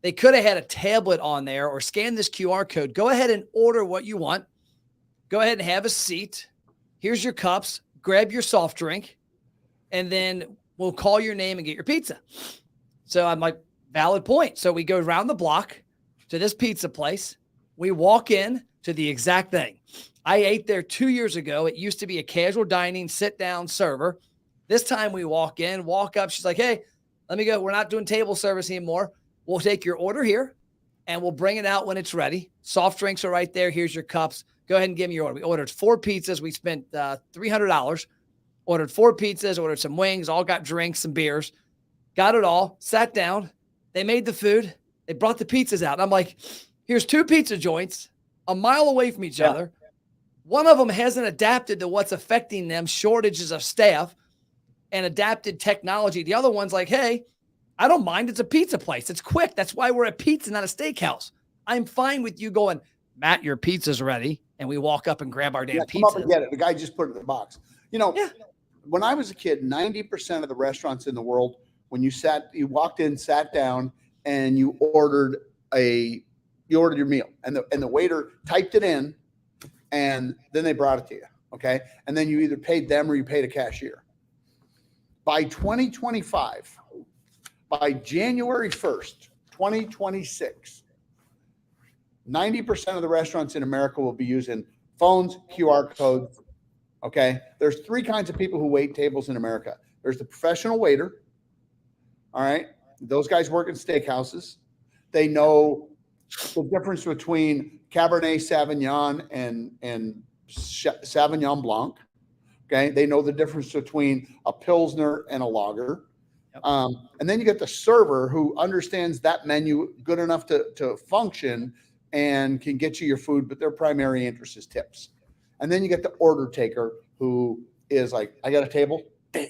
[SPEAKER 1] they could have had a tablet on there or scan this QR code. Go ahead and order what you want. Go ahead and have a seat. Here's your cups. Grab your soft drink, and then we'll call your name and get your pizza. So I'm like, valid point. So we go around the block to this pizza place. We walk in to the exact thing. I ate there 2 years ago. It used to be a casual dining, sit-down server. This time we walk in, walk up. She's like, hey, let me go. We're not doing table service anymore. We'll take your order here, and we'll bring it out when it's ready. Soft drinks are right there. Here's your cups. Go ahead and give me your order. We ordered 4 pizzas. We spent $300. Ordered 4 pizzas, ordered some wings, all got drinks, some beers. Got it all, sat down. They made the food. They brought the pizzas out. And I'm like, here's 2 pizza joints a mile away from each other. One of them hasn't adapted to what's affecting them, shortages of staff, and adapted technology. The other one's like, hey, I don't mind. It's a pizza place. It's quick. That's why we're a pizza, not a steakhouse. I'm fine with you going, Matt, your pizza's ready. And we walk up and grab our damn pizza.
[SPEAKER 2] Come up and get it. The guy just put it in the box. When I was a kid, 90% of the restaurants in the world, when you walked in, sat down, and you ordered your meal, and the waiter typed it in, and then they brought it to you. Okay. And then you either paid them or you paid a cashier. By 2025, by January 1st, 2026, 90% of the restaurants in America will be using phones, QR codes. Okay. There's 3 kinds of people who wait tables in America. There's the professional waiter. All right. Those guys work in steakhouses. They know the difference between Cabernet Sauvignon and Sauvignon Blanc. Okay. They know the difference between a Pilsner and a lager. Yep. And then you get the server who understands that menu good enough to function and can get you your food, but their primary interest is tips. And then you get the order taker who is like, I got a table. Damn.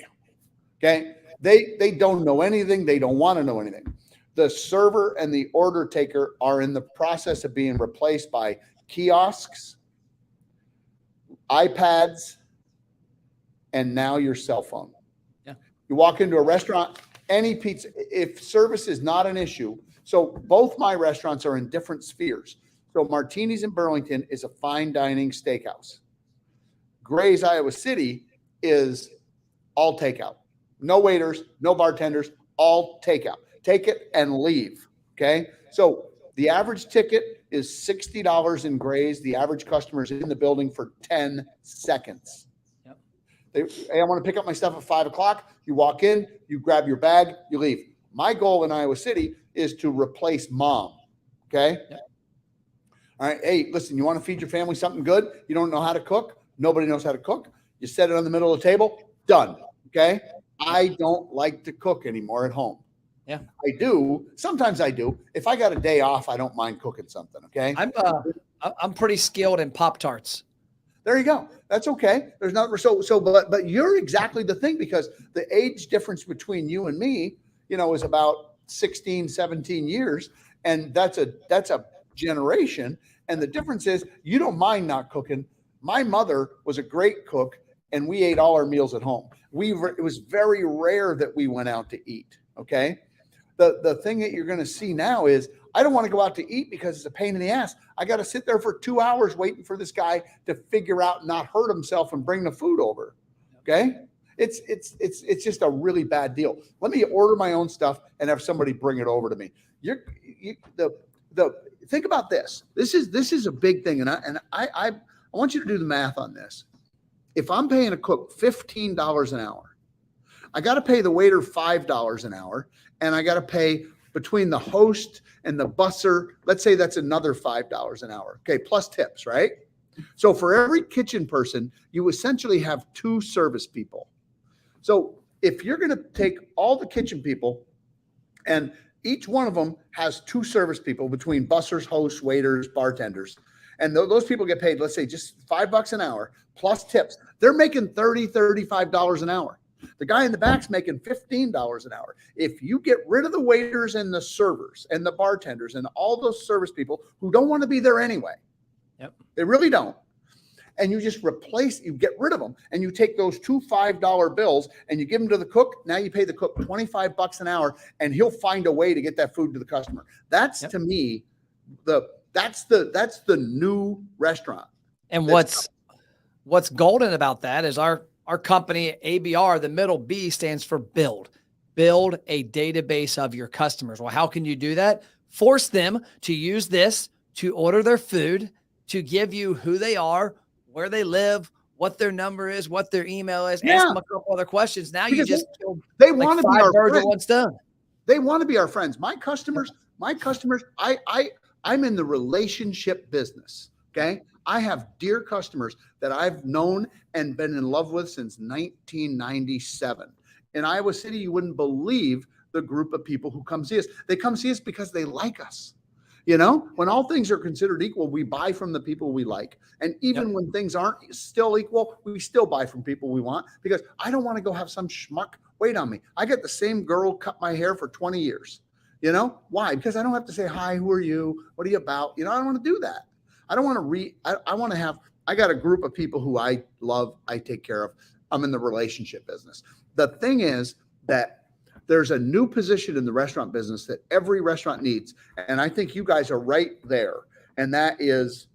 [SPEAKER 2] Okay. They don't know anything. They don't want to know anything. The server and the order taker are in the process of being replaced by kiosks, iPads, and now your cell phone. Yeah. You walk into a restaurant, any pizza, if service is not an issue. So both my restaurants are in different spheres. So Martini's in Burlington is a fine dining steakhouse. Gray's Iowa City is all takeout. No waiters, no bartenders, all takeout. Take it and leave. Okay. So the average ticket is $60 in Gray's. The average customer is in the building for 10 seconds. Yep. Hey, I want to pick up my stuff at 5 o'clock. You walk in, you grab your bag, you leave. My goal in Iowa City is to replace mom. Okay. Yep. All right. Hey, listen, you want to feed your family something good? You don't know how to cook? Nobody knows how to cook. You set it on the middle of the table. Done. Okay. I don't like to cook anymore at home. Yeah, I do. Sometimes I do. If I got a day off, I don't mind cooking something. Okay.
[SPEAKER 1] I'm pretty skilled in Pop-Tarts.
[SPEAKER 2] There you go. That's okay. There's not but you're exactly the thing, because the age difference between you and me, is about 16, 17 years. And that's a generation. And the difference is you don't mind not cooking. My mother was a great cook, and we ate all our meals at home. It was very rare that we went out to eat. Okay. The thing that you're going to see now is I don't want to go out to eat because it's a pain in the ass. I got to sit there for 2 hours waiting for this guy to figure out not hurt himself and bring the food over. Okay. It's just a really bad deal. Let me order my own stuff and have somebody bring it over to me. Think about this. This is a big thing. And I want you to do the math on this. If I'm paying a cook $15 an hour, I got to pay the waiter $5 an hour, and I got to pay between the host and the busser. Let's say that's another $5 an hour. Okay. Plus tips, right? So for every kitchen person, you essentially have 2 service people. So if you're going to take all the kitchen people and each one of them has 2 service people between bussers, hosts, waiters, bartenders, and those people get paid, let's say just $5 an hour plus tips, they're making $30, $35 an hour. The guy in the back's making $15 an hour. If you get rid of the waiters and the servers and the bartenders and all those service people who don't want to be there anyway, they really don't, and you just you get rid of them, and you take those 2 $5 bills and you give them to the cook. Now you pay the cook $25 an hour, and he'll find a way to get that food to the customer. That's to me, that's the new restaurant.
[SPEAKER 1] And what's golden about that is our company, ABR, the middle B stands for build a database of your customers. Well, how can you do that? Force them to use this to order their food, to give you who they are, where they live, what their number is, what their email is. Ask them a couple other questions. Now you just
[SPEAKER 2] they want to be our
[SPEAKER 1] birds with one stone.
[SPEAKER 2] They want to be our friends. My customers, I'm in the relationship business. Okay. I have dear customers that I've known and been in love with since 1997. In Iowa City, you wouldn't believe the group of people who come see us. They come see us because they like us. You know, when all things are considered equal, we buy from the people we like. And even when things aren't still equal, we still buy from people we want, because I don't want to go have some schmuck wait on me. I get the same girl cut my hair for 20 years. You know, why? Because I don't have to say, hi, who are you? What are you about? You know, I don't want to do that. I don't want to I want to have, I got a group of people who I love, I take care of. I'm in the relationship business. The thing is that there's a new position in the restaurant business that every restaurant needs. And I think you guys are right there. And that is,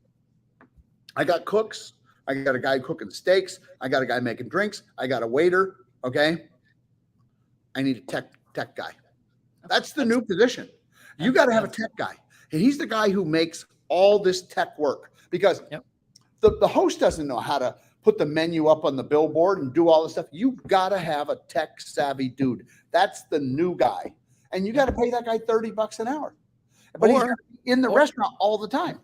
[SPEAKER 2] I got cooks. I got a guy cooking steaks. I got a guy making drinks. I got a waiter. Okay. I need a tech guy. That's the new position. You got to have a tech guy. And he's the guy who makes all this tech work, because the host doesn't know how to put the menu up on the billboard and do all this stuff. You've got to have a tech savvy dude. That's the new guy. And you got to pay that guy $30 an hour. But he's in the restaurant all the time.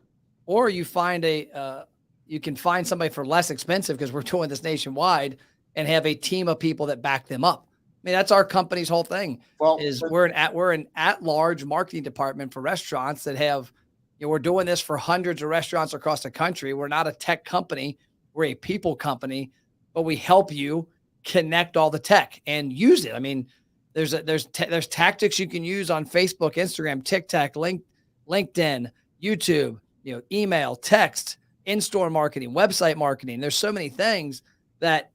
[SPEAKER 1] Or you find you can find somebody for less expensive, because we're doing this nationwide, and have a team of people that back them up. I mean, that's our company's whole thing. Well, is we're an at-large marketing department for restaurants that have, you know, we're doing this for hundreds of restaurants across the country. We're not a tech company. We're a people company, but we help you connect all the tech and use it. I mean, there's tactics you can use on Facebook, Instagram, TikTok, LinkedIn, YouTube, you know, email, text, in-store marketing, website marketing. There's so many things that,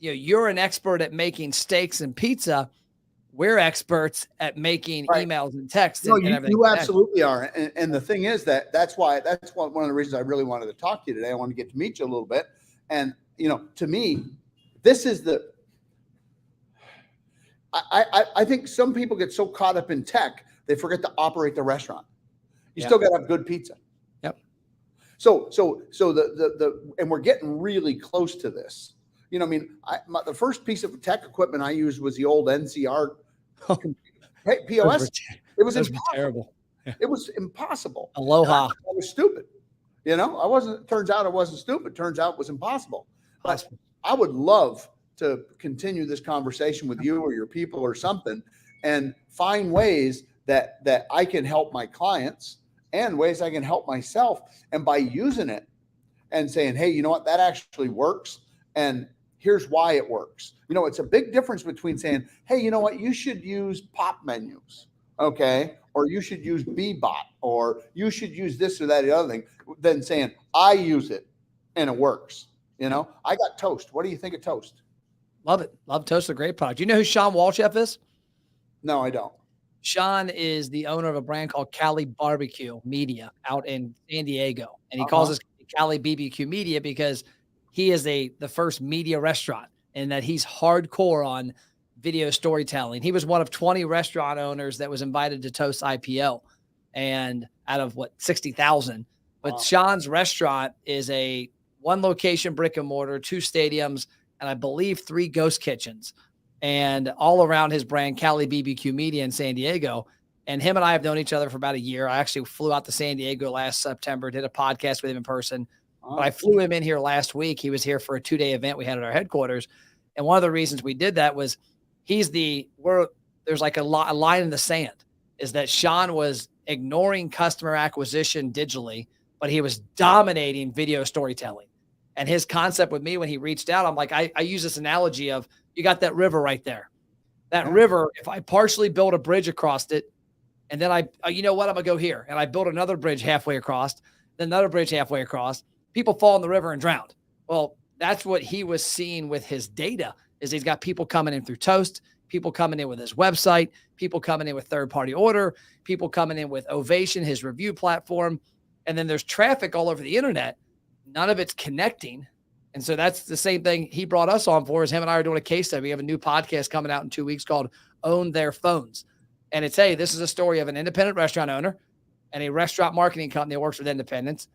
[SPEAKER 1] you know, you're an expert at making steaks and pizza. We're experts at making emails and texts.
[SPEAKER 2] No, you absolutely are. And the thing is that's one of the reasons I really wanted to talk to you today. I want to get to meet you a little bit. And, you know, to me, this is I think some people get so caught up in tech, they forget to operate the restaurant. You still got to have good pizza.
[SPEAKER 1] Yep.
[SPEAKER 2] So and we're getting really close to this. You know, I mean, the first piece of tech equipment I used was the old NCR POS. It was terrible. Yeah. It was impossible.
[SPEAKER 1] Aloha.
[SPEAKER 2] I was stupid. You know, turns out I wasn't stupid. Turns out it was impossible. But I would love to continue this conversation with you or your people or something, and find ways that I can help my clients and ways I can help myself. And by using it and saying, hey, you know what, that actually works. And here's why it works. You know, it's a big difference between saying, hey, you know what, you should use pop menus, okay? Or you should use Bebot, or you should use this or that or the other thing, than saying, I use it and it works. You know, I got Toast. What do you think of Toast?
[SPEAKER 1] Love it. Love Toast, a great product. Do you know who Sean Walsh is?
[SPEAKER 2] No, I don't.
[SPEAKER 1] Sean is the owner of a brand called Cali Barbecue Media out in San Diego. And he calls us Cali BBQ Media because he is the first media restaurant, and that he's hardcore on video storytelling. He was one of 20 restaurant owners that was invited to Toast IPO, and out of 60,000. But Sean's restaurant is a 1 location brick and mortar, 2 stadiums, and I believe 3 ghost kitchens. and all around his brand, Cali BBQ Media in San Diego. And him and I have known each other for about a year. I actually flew out to San Diego last September, did a podcast with him in person. But I flew him in here last week. He was here for a 2-day event we had at our headquarters. And one of the reasons we did that was there's like a line in the sand is that Sean was ignoring customer acquisition digitally, but he was dominating video storytelling. And his concept with me when he reached out, I'm like, I use this analogy of you got that river right there. That river, if I partially build a bridge across it, and then you know what, I'm going to go here. And I build another bridge halfway across, then another bridge halfway across. People fall in the river and drown. Well, that's what he was seeing with his data is he's got people coming in through Toast, people coming in with his website, people coming in with third-party order, people coming in with Ovation, his review platform. And then there's traffic all over the internet. None of it's connecting. And so that's the same thing he brought us on for is him and I are doing a case study. We have a new podcast coming out in 2 weeks called Own Their Phones. And it's, hey, this is a story of an independent restaurant owner and a restaurant marketing company that works with independents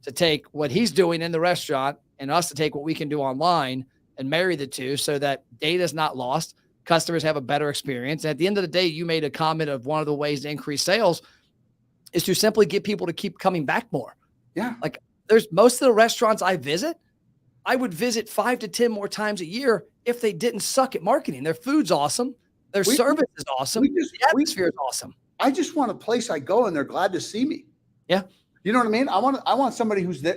[SPEAKER 1] to take what he's doing in the restaurant and us to take what we can do online and marry the two so that data is not lost. Customers have a better experience. And at the end of the day, you made a comment of one of the ways to increase sales is to simply get people to keep coming back more.
[SPEAKER 2] Yeah.
[SPEAKER 1] Like there's most of the restaurants I visit, I would visit 5 to 10 more times a year if they didn't suck at marketing. Their food's awesome. Their service is awesome. The atmosphere is awesome.
[SPEAKER 2] I just want a place I go and they're glad to see me.
[SPEAKER 1] Yeah.
[SPEAKER 2] You know what I mean? I want somebody who's there,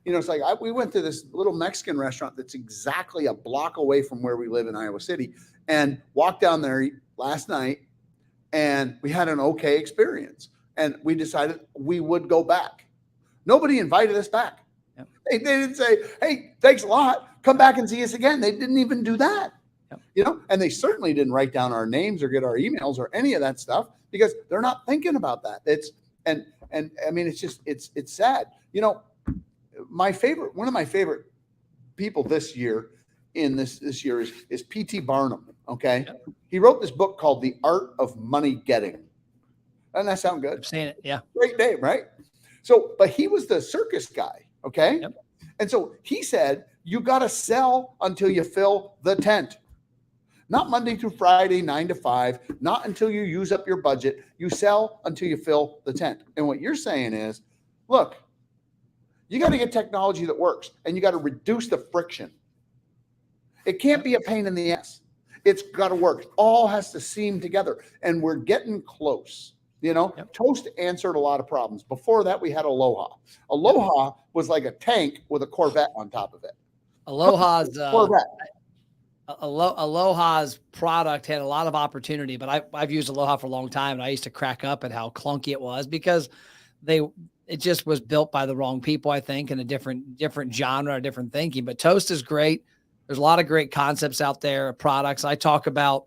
[SPEAKER 2] it's like we went to this little Mexican restaurant that's exactly a block away from where we live in Iowa City and walked down there last night and we had an okay experience and we decided we would go back. Nobody invited us back.
[SPEAKER 1] Yep.
[SPEAKER 2] They didn't say, hey, thanks a lot. Come back and see us again. They didn't even do that. And they certainly didn't write down our names or get our emails or any of that stuff because they're not thinking about that. And I mean, it's just, it's sad. One of my favorite people this year in this year is P.T. Barnum. Okay. He wrote this book called The Art of Money Getting. Doesn't that sound good?
[SPEAKER 1] I'm saying it. Yeah.
[SPEAKER 2] Great name, right? So, but he was the circus guy. Okay.
[SPEAKER 1] Yep.
[SPEAKER 2] And so he said, you got to sell until you fill the tent. Not Monday through Friday, 9 to 5, not until you use up your budget. You sell until you fill the tent. And what you're saying is, look, you got to get technology that works and you got to reduce the friction. It can't be a pain in the ass. It's got to work. It all has to seam together. And we're getting close. Toast answered a lot of problems. Before that, we had Aloha. Aloha was like a tank with a Corvette on top of it.
[SPEAKER 1] Aloha's product had a lot of opportunity, but I've used Aloha for a long time, and I used to crack up at how clunky it was because it just was built by the wrong people, I think, in a different genre, a different thinking. But Toast is great. There's a lot of great concepts out there, products. I talk about,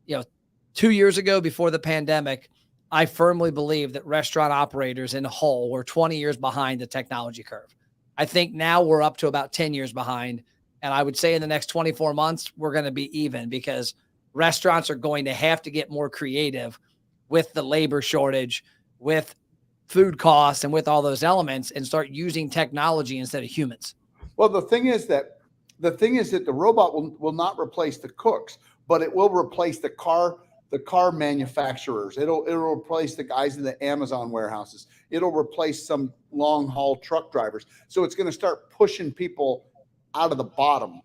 [SPEAKER 1] 2 years ago before the pandemic, I firmly believe that restaurant operators in whole were 20 years behind the technology curve. I think now we're up to about 10 years behind. And I would say in the next 24 months, we're going to be even because restaurants are going to have to get more creative with the labor shortage, with food costs, and with all those elements and start using technology instead of humans.
[SPEAKER 2] Well, the thing is that the robot will not replace the cooks, but it will replace the car manufacturers. It'll replace the guys in the Amazon warehouses. It'll replace some long haul truck drivers. So it's going to start pushing people out of the bottom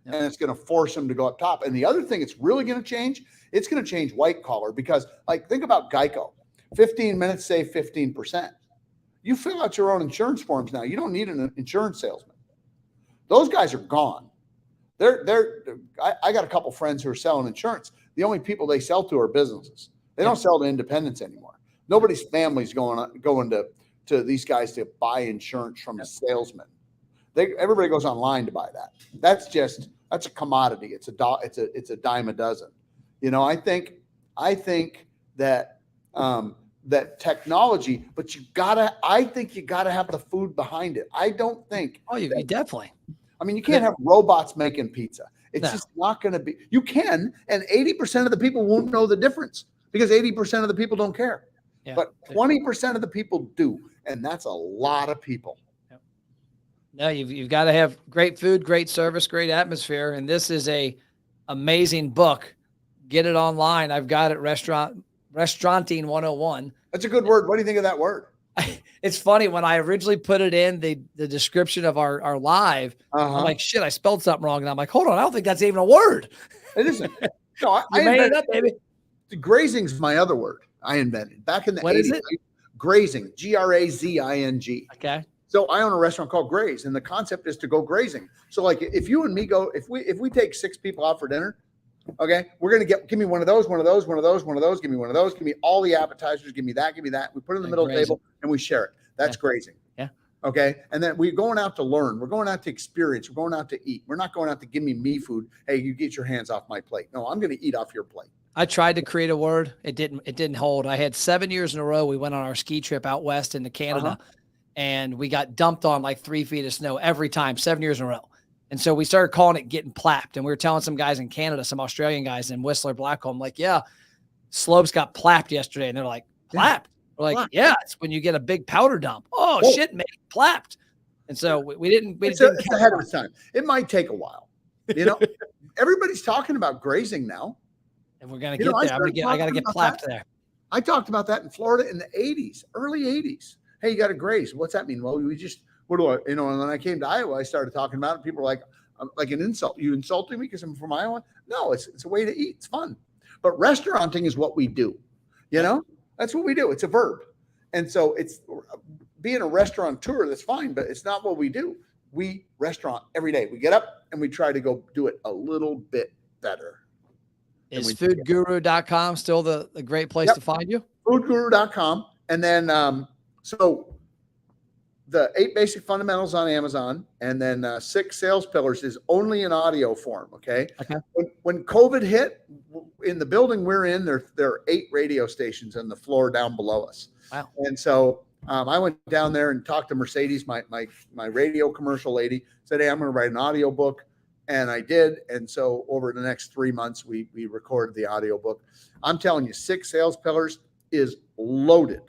[SPEAKER 2] and it's going to force them to go up top. And the other thing it's really going to change, it's going to change white collar because think about Geico, 15 minutes, save 15%. You fill out your own insurance forms now. You don't need an insurance salesman. Those guys are gone. I got a couple friends who are selling insurance. The only people they sell to are businesses. They don't sell to independents anymore. Nobody's family's going to these guys to buy insurance from a salesman. Everybody goes online to buy that. That's a commodity. It's a dime a dozen. I think that that technology, but I think you gotta have the food behind it. I don't think.
[SPEAKER 1] Oh, you definitely.
[SPEAKER 2] I mean, you can't have robots making pizza. It's just not going to be. You can, and 80% of the people won't know the difference because 80% of the people don't care. Yeah. But 20% of the people do, and that's a lot of people.
[SPEAKER 1] Yep. No, you've got to have great food, great service, great atmosphere, and this is a amazing book. Get it online. I've got it. Restauranting 101.
[SPEAKER 2] That's a good word. What do you think of that word?
[SPEAKER 1] It's funny when I originally put it in the description of our live, I'm like, shit, I spelled something wrong. And I'm like, hold on, I don't think that's even a word.
[SPEAKER 2] It isn't. No,
[SPEAKER 1] I made it up, baby.
[SPEAKER 2] Grazing's my other word I invented back in the 80s.
[SPEAKER 1] What is it?
[SPEAKER 2] Grazing, Grazing.
[SPEAKER 1] Okay.
[SPEAKER 2] So I own a restaurant called Graze, and the concept is to go grazing. So like if you and me go, if we take 6 people out for dinner, okay, we're gonna give me one of those, give me one of those, give me all the appetizers, give me that. We put it in the middle table and we share it. That's grazing.
[SPEAKER 1] Yeah.
[SPEAKER 2] Okay. And then we're going out to learn. We're going out to experience. We're going out to eat. We're not going out to give me food. Hey, you get your hands off my plate. No, I'm going to eat off your plate.
[SPEAKER 1] I tried to create a word. It didn't hold. I had 7 years in a row. We went on our ski trip out west into Canada and we got dumped on like 3 feet of snow every time, 7 years in a row. And so we started calling it getting plapped. And we were telling some guys in Canada, some Australian guys in Whistler, Blackcomb, like, yeah, slopes got plapped yesterday. And they're like, plapped? We're like, yeah, it's when you get a big powder dump. Oh, shit, man, plapped. And so we didn't. It's
[SPEAKER 2] ahead of its time. It might take a while. You know, everybody's talking about grazing now.
[SPEAKER 1] And we're going to get there. I got to get plapped there.
[SPEAKER 2] I talked about that in Florida in the 80s, early 80s. Hey, you got to graze. What's that mean? Well, what do I, and when I came to Iowa, I started talking about it. People were like an insult. You insulting me because I'm from Iowa? No, it's a way to eat. It's fun. But restauranting is what we do. You know, that's what we do. It's a verb. And so it's being a restaurateur, that's fine, but it's not what we do. We restaurant every day. We get up and we try to go do it a little bit better.
[SPEAKER 1] Is foodguru.com still the great place to find you?
[SPEAKER 2] Foodguru.com. And then, so the 8 Basic Fundamentals on Amazon, and then 6 Sales Pillars is only in audio form. Okay. When COVID hit, in the building we're in, there are 8 radio stations on the floor down below us.
[SPEAKER 1] Wow.
[SPEAKER 2] And so I went down there and talked to Mercedes, my radio commercial lady, said, hey, I'm going to write an audio book. And I did. And so over the next 3 months, we recorded the audio book. I'm telling you, 6 Sales Pillars is loaded.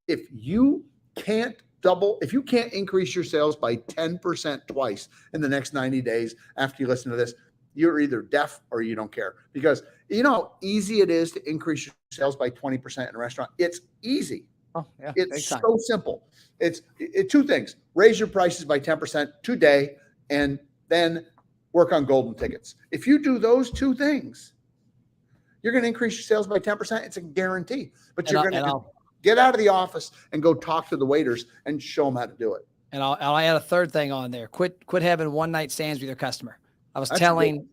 [SPEAKER 2] If you can't increase your sales by 10% twice in the next 90 days after you listen to this, you're either deaf or you don't care. Because you know how easy it is to increase your sales by 20% in a restaurant? It's easy.
[SPEAKER 1] Oh, yeah,
[SPEAKER 2] it's so simple. It's 2 things. Raise your prices by 10% today, and then work on golden tickets. If you do those 2 things, you're going to increase your sales by 10%. It's a guarantee. But you're going to get out of the office and go talk to the waiters and show them how to do it.
[SPEAKER 1] And I'll add a third thing on there. Quit having one night stands with your customer. I was telling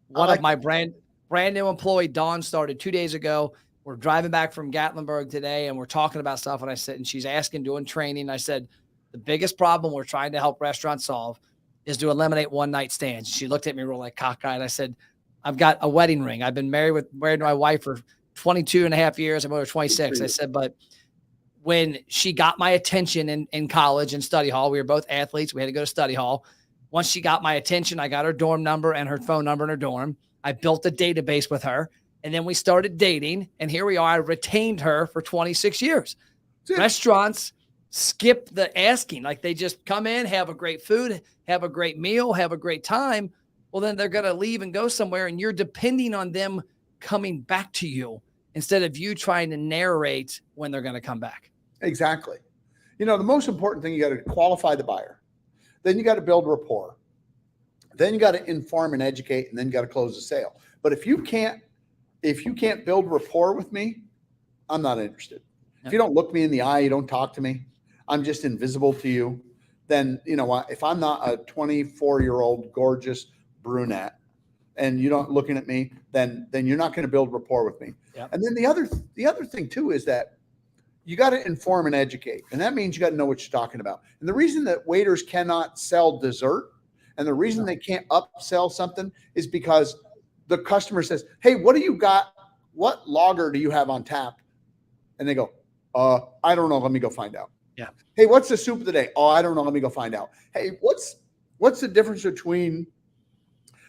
[SPEAKER 1] one of my brand new employee, Dawn, started 2 days ago. We're driving back from Gatlinburg today and we're talking about stuff. And I said, and she's asking, doing training. I said, the biggest problem we're trying to help restaurants solve is to eliminate one night stands. She looked at me real like cockeyed. I said, I've got a wedding ring. I've been married to my wife for 22 and a half years. I'm over 26. I said, but when she got my attention in college and study hall, we were both athletes. We had to go to study hall. Once she got my attention, I got her dorm number and her phone number in her dorm. I built a database with her, and then we started dating. And here we are. I retained her for 26 years. Restaurants skip the asking. Like they just come in, have a great food, have a great meal, have a great time. Well, then they're going to leave and go somewhere, and you're depending on them coming back to you instead of you trying to narrate when they're going to come back.
[SPEAKER 2] Exactly. You know, the most important thing, you got to qualify the buyer. Then you got to build rapport. Then you got to inform and educate, and then you got to close the sale. But if you can't build rapport with me, I'm not interested. Yep. If you don't look me in the eye, you don't talk to me, I'm just invisible to you, then you know what? If I'm not a 24-year-old gorgeous brunette and you don't looking at me, then you're not going to build rapport with me. Yep. And then the other thing too is that you got to inform and educate. And that means you got to know what you're talking about. And the reason that waiters cannot sell dessert and the reason they can't upsell something is because the customer says, hey, what do you got? What lager do you have on tap? And they go, I don't know. Let me go find out.
[SPEAKER 1] Yeah.
[SPEAKER 2] Hey, what's the soup of the day? Oh, I don't know. Let me go find out. Hey, what's the difference between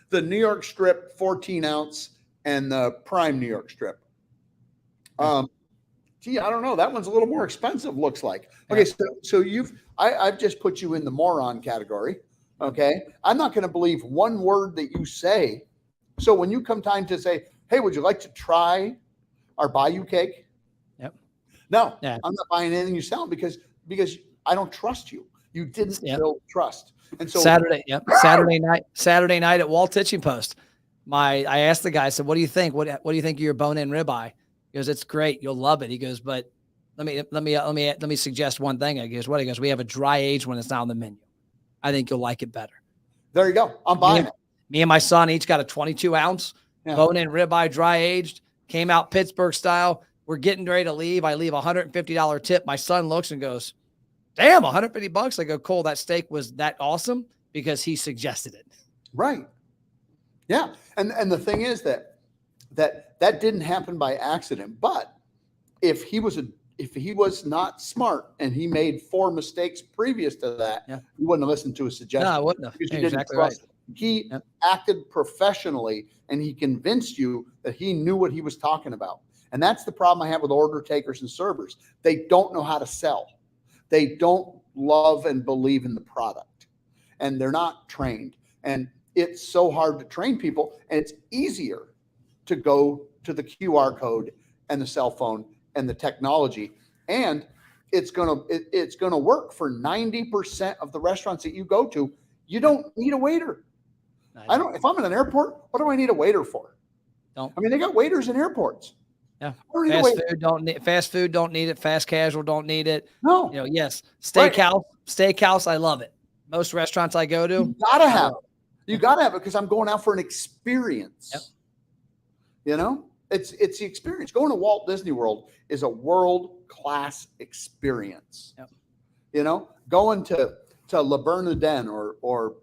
[SPEAKER 2] the New York strip 14 ounce and the prime New York strip? Gee, I don't know. That one's a little more expensive, looks like. Okay, so I've just put you in the moron category. Okay. I'm not going to believe one word that you say So when you come time to say, hey, would you like to try our Bayou cake?
[SPEAKER 1] Yep.
[SPEAKER 2] No,
[SPEAKER 1] Yeah.
[SPEAKER 2] I'm not buying anything you sell because I don't trust you. You didn't build trust. And so
[SPEAKER 1] Saturday night at Walt Teaching Post. I asked the guy, I said, what do you think? What do you think of your bone-in ribeye? He goes, it's great. You'll love it. He goes, but let me suggest one thing. I goes, what? He goes, we have a dry age when it's not on the menu. I think you'll like it better.
[SPEAKER 2] There you go. I'm buying it.
[SPEAKER 1] Me and my son each got a 22-ounce bone-in ribeye, dry aged, came out Pittsburgh style. We're getting ready to leave. I leave $150 tip. My son looks and goes, damn, $150. I go, Cole, that steak was that awesome because he suggested it.
[SPEAKER 2] Right. Yeah. And the thing is that didn't happen by accident. But if he was not smart and he made 4 mistakes previous to that, you wouldn't have listened to his suggestion.
[SPEAKER 1] No, I wouldn't have.
[SPEAKER 2] Because you didn't trust him. He acted professionally and he convinced you that he knew what he was talking about. And that's the problem I have with order takers and servers. They don't know how to sell. They don't love and believe in the product, and they're not trained. And it's so hard to train people, and it's easier to go to the QR code and the cell phone and the technology. And it's gonna work for 90% of the restaurants that you go to. You don't need a waiter. If I'm in an airport, what do I need a waiter for? I mean, they got waiters in airports.
[SPEAKER 1] Yeah. Fast food don't need it. Fast casual don't need it.
[SPEAKER 2] No.
[SPEAKER 1] Yes. Steakhouse, I love it. Most restaurants I go to,
[SPEAKER 2] you gotta have it. You gotta have it because I'm going out for an experience. Yep. It's the experience. Going to Walt Disney World is a world-class experience. Yep. Going to Le Bernardin or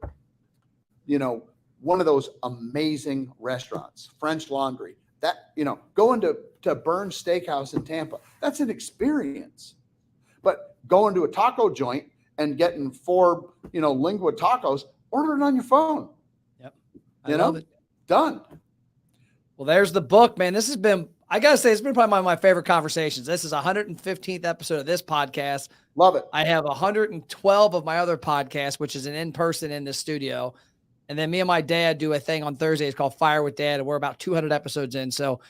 [SPEAKER 2] one of those amazing restaurants, French Laundry. That going to Burns Steakhouse in Tampa, that's an experience. But going to a taco joint and getting 4 lingua tacos, order it on your phone.
[SPEAKER 1] Yep, I love it.
[SPEAKER 2] Done.
[SPEAKER 1] Well, there's the book, man. This has been, I gotta say, it's been probably one of my favorite conversations. This is 115th episode of this podcast.
[SPEAKER 2] Love it.
[SPEAKER 1] I have 112 of my other podcasts, which is an in-person in the studio. And then me and my dad do a thing on Thursdays called Fire with Dad, and we're about 200 episodes in. So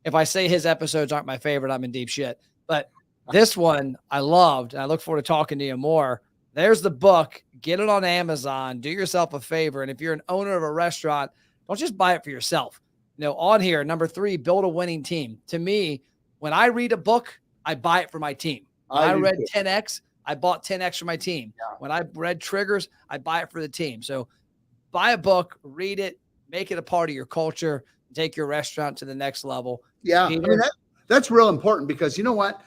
[SPEAKER 1] if I say his episodes aren't my favorite, I'm in deep shit. But this one I loved, and I look forward to talking to you more. There's the book. Get it on Amazon. Do yourself a favor. And if you're an owner of a restaurant, don't just buy it for yourself. On here, number 3, build a winning team. To me, when I read a book, I buy it for my team. When I read 10X, I bought 10X for my team. Yeah. When I read Triggers, I buy it for the team. So buy a book, read it, make it a part of your culture, take your restaurant to the next level.
[SPEAKER 2] Yeah, that's real important because you know what?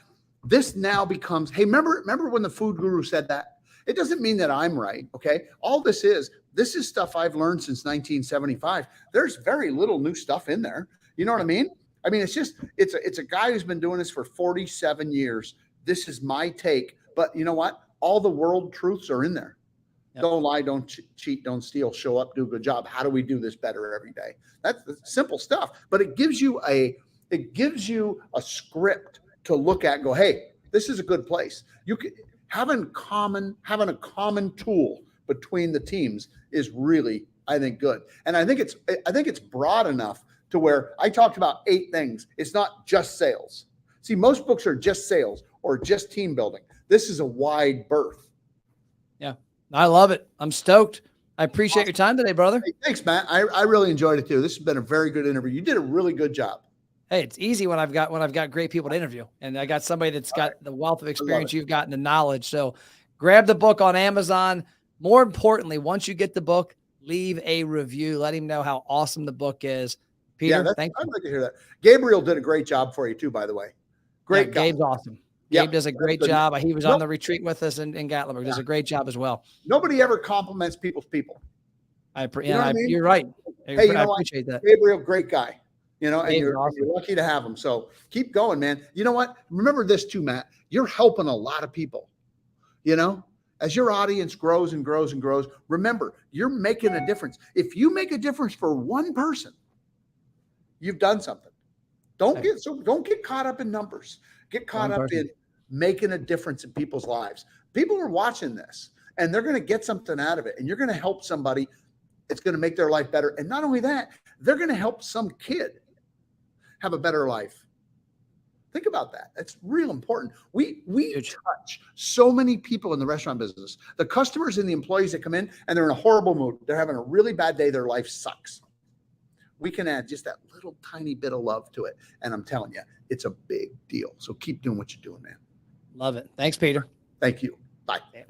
[SPEAKER 2] This now becomes, hey, remember when the food guru said that? It doesn't mean that I'm right, okay? All this is stuff I've learned since 1975. There's very little new stuff in there. You know what I mean? I mean, it's a guy who's been doing this for 47 years. This is my take. But you know what? All the world truths are in there. Yep. Don't lie, don't cheat, don't steal, show up, do a good job. How do we do this better every day? That's simple stuff, but it gives you a script to look at and go, hey, this is a good place. You can having a common tool between the teams is really, I think, good. And I think it's broad enough to where I talked about 8 things. It's not just sales. See, most books are just sales or just team building. This is a wide berth.
[SPEAKER 1] Yeah. I love it. I'm stoked. I appreciate your time today, brother.
[SPEAKER 2] Hey, thanks, Matt. I really enjoyed it too. This has been a very good interview. You did a really good job.
[SPEAKER 1] Hey, it's easy when I've got great people to interview, and I got somebody that's got the wealth of experience you've got and the knowledge. So grab the book on Amazon. More importantly, once you get the book, leave a review. Let him know how awesome the book is. Peter, thank you.
[SPEAKER 2] I'd like to hear that. Gabriel did a great job for you too, by the way. Great guy.
[SPEAKER 1] Gabe's awesome. Gabe does a great job. He was on the retreat with us in Gatlinburg. Does a great job as well.
[SPEAKER 2] Nobody ever compliments people's people.
[SPEAKER 1] You're right.
[SPEAKER 2] Hey,
[SPEAKER 1] I appreciate that.
[SPEAKER 2] Gabriel, great guy. And you're lucky to have him. So keep going, man. You know what? Remember this too, Matt. You're helping a lot of people. As your audience grows and grows and grows, remember, you're making a difference. If you make a difference for one person, you've done something. Don't get caught up in numbers. Get caught up in making a difference in people's lives. People are watching this and they're going to get something out of it, and you're going to help somebody. It's going to make their life better. And not only that, they're going to help some kid have a better life. Think about that. That's real important. We touch so many people in the restaurant business, the customers and the employees that come in and they're in a horrible mood. They're having a really bad day. Their life sucks. We can add just that little tiny bit of love to it. And I'm telling you, it's a big deal. So keep doing what you're doing, man.
[SPEAKER 1] Love it. Thanks, Peter.
[SPEAKER 2] Thank you. Bye.
[SPEAKER 1] Yeah.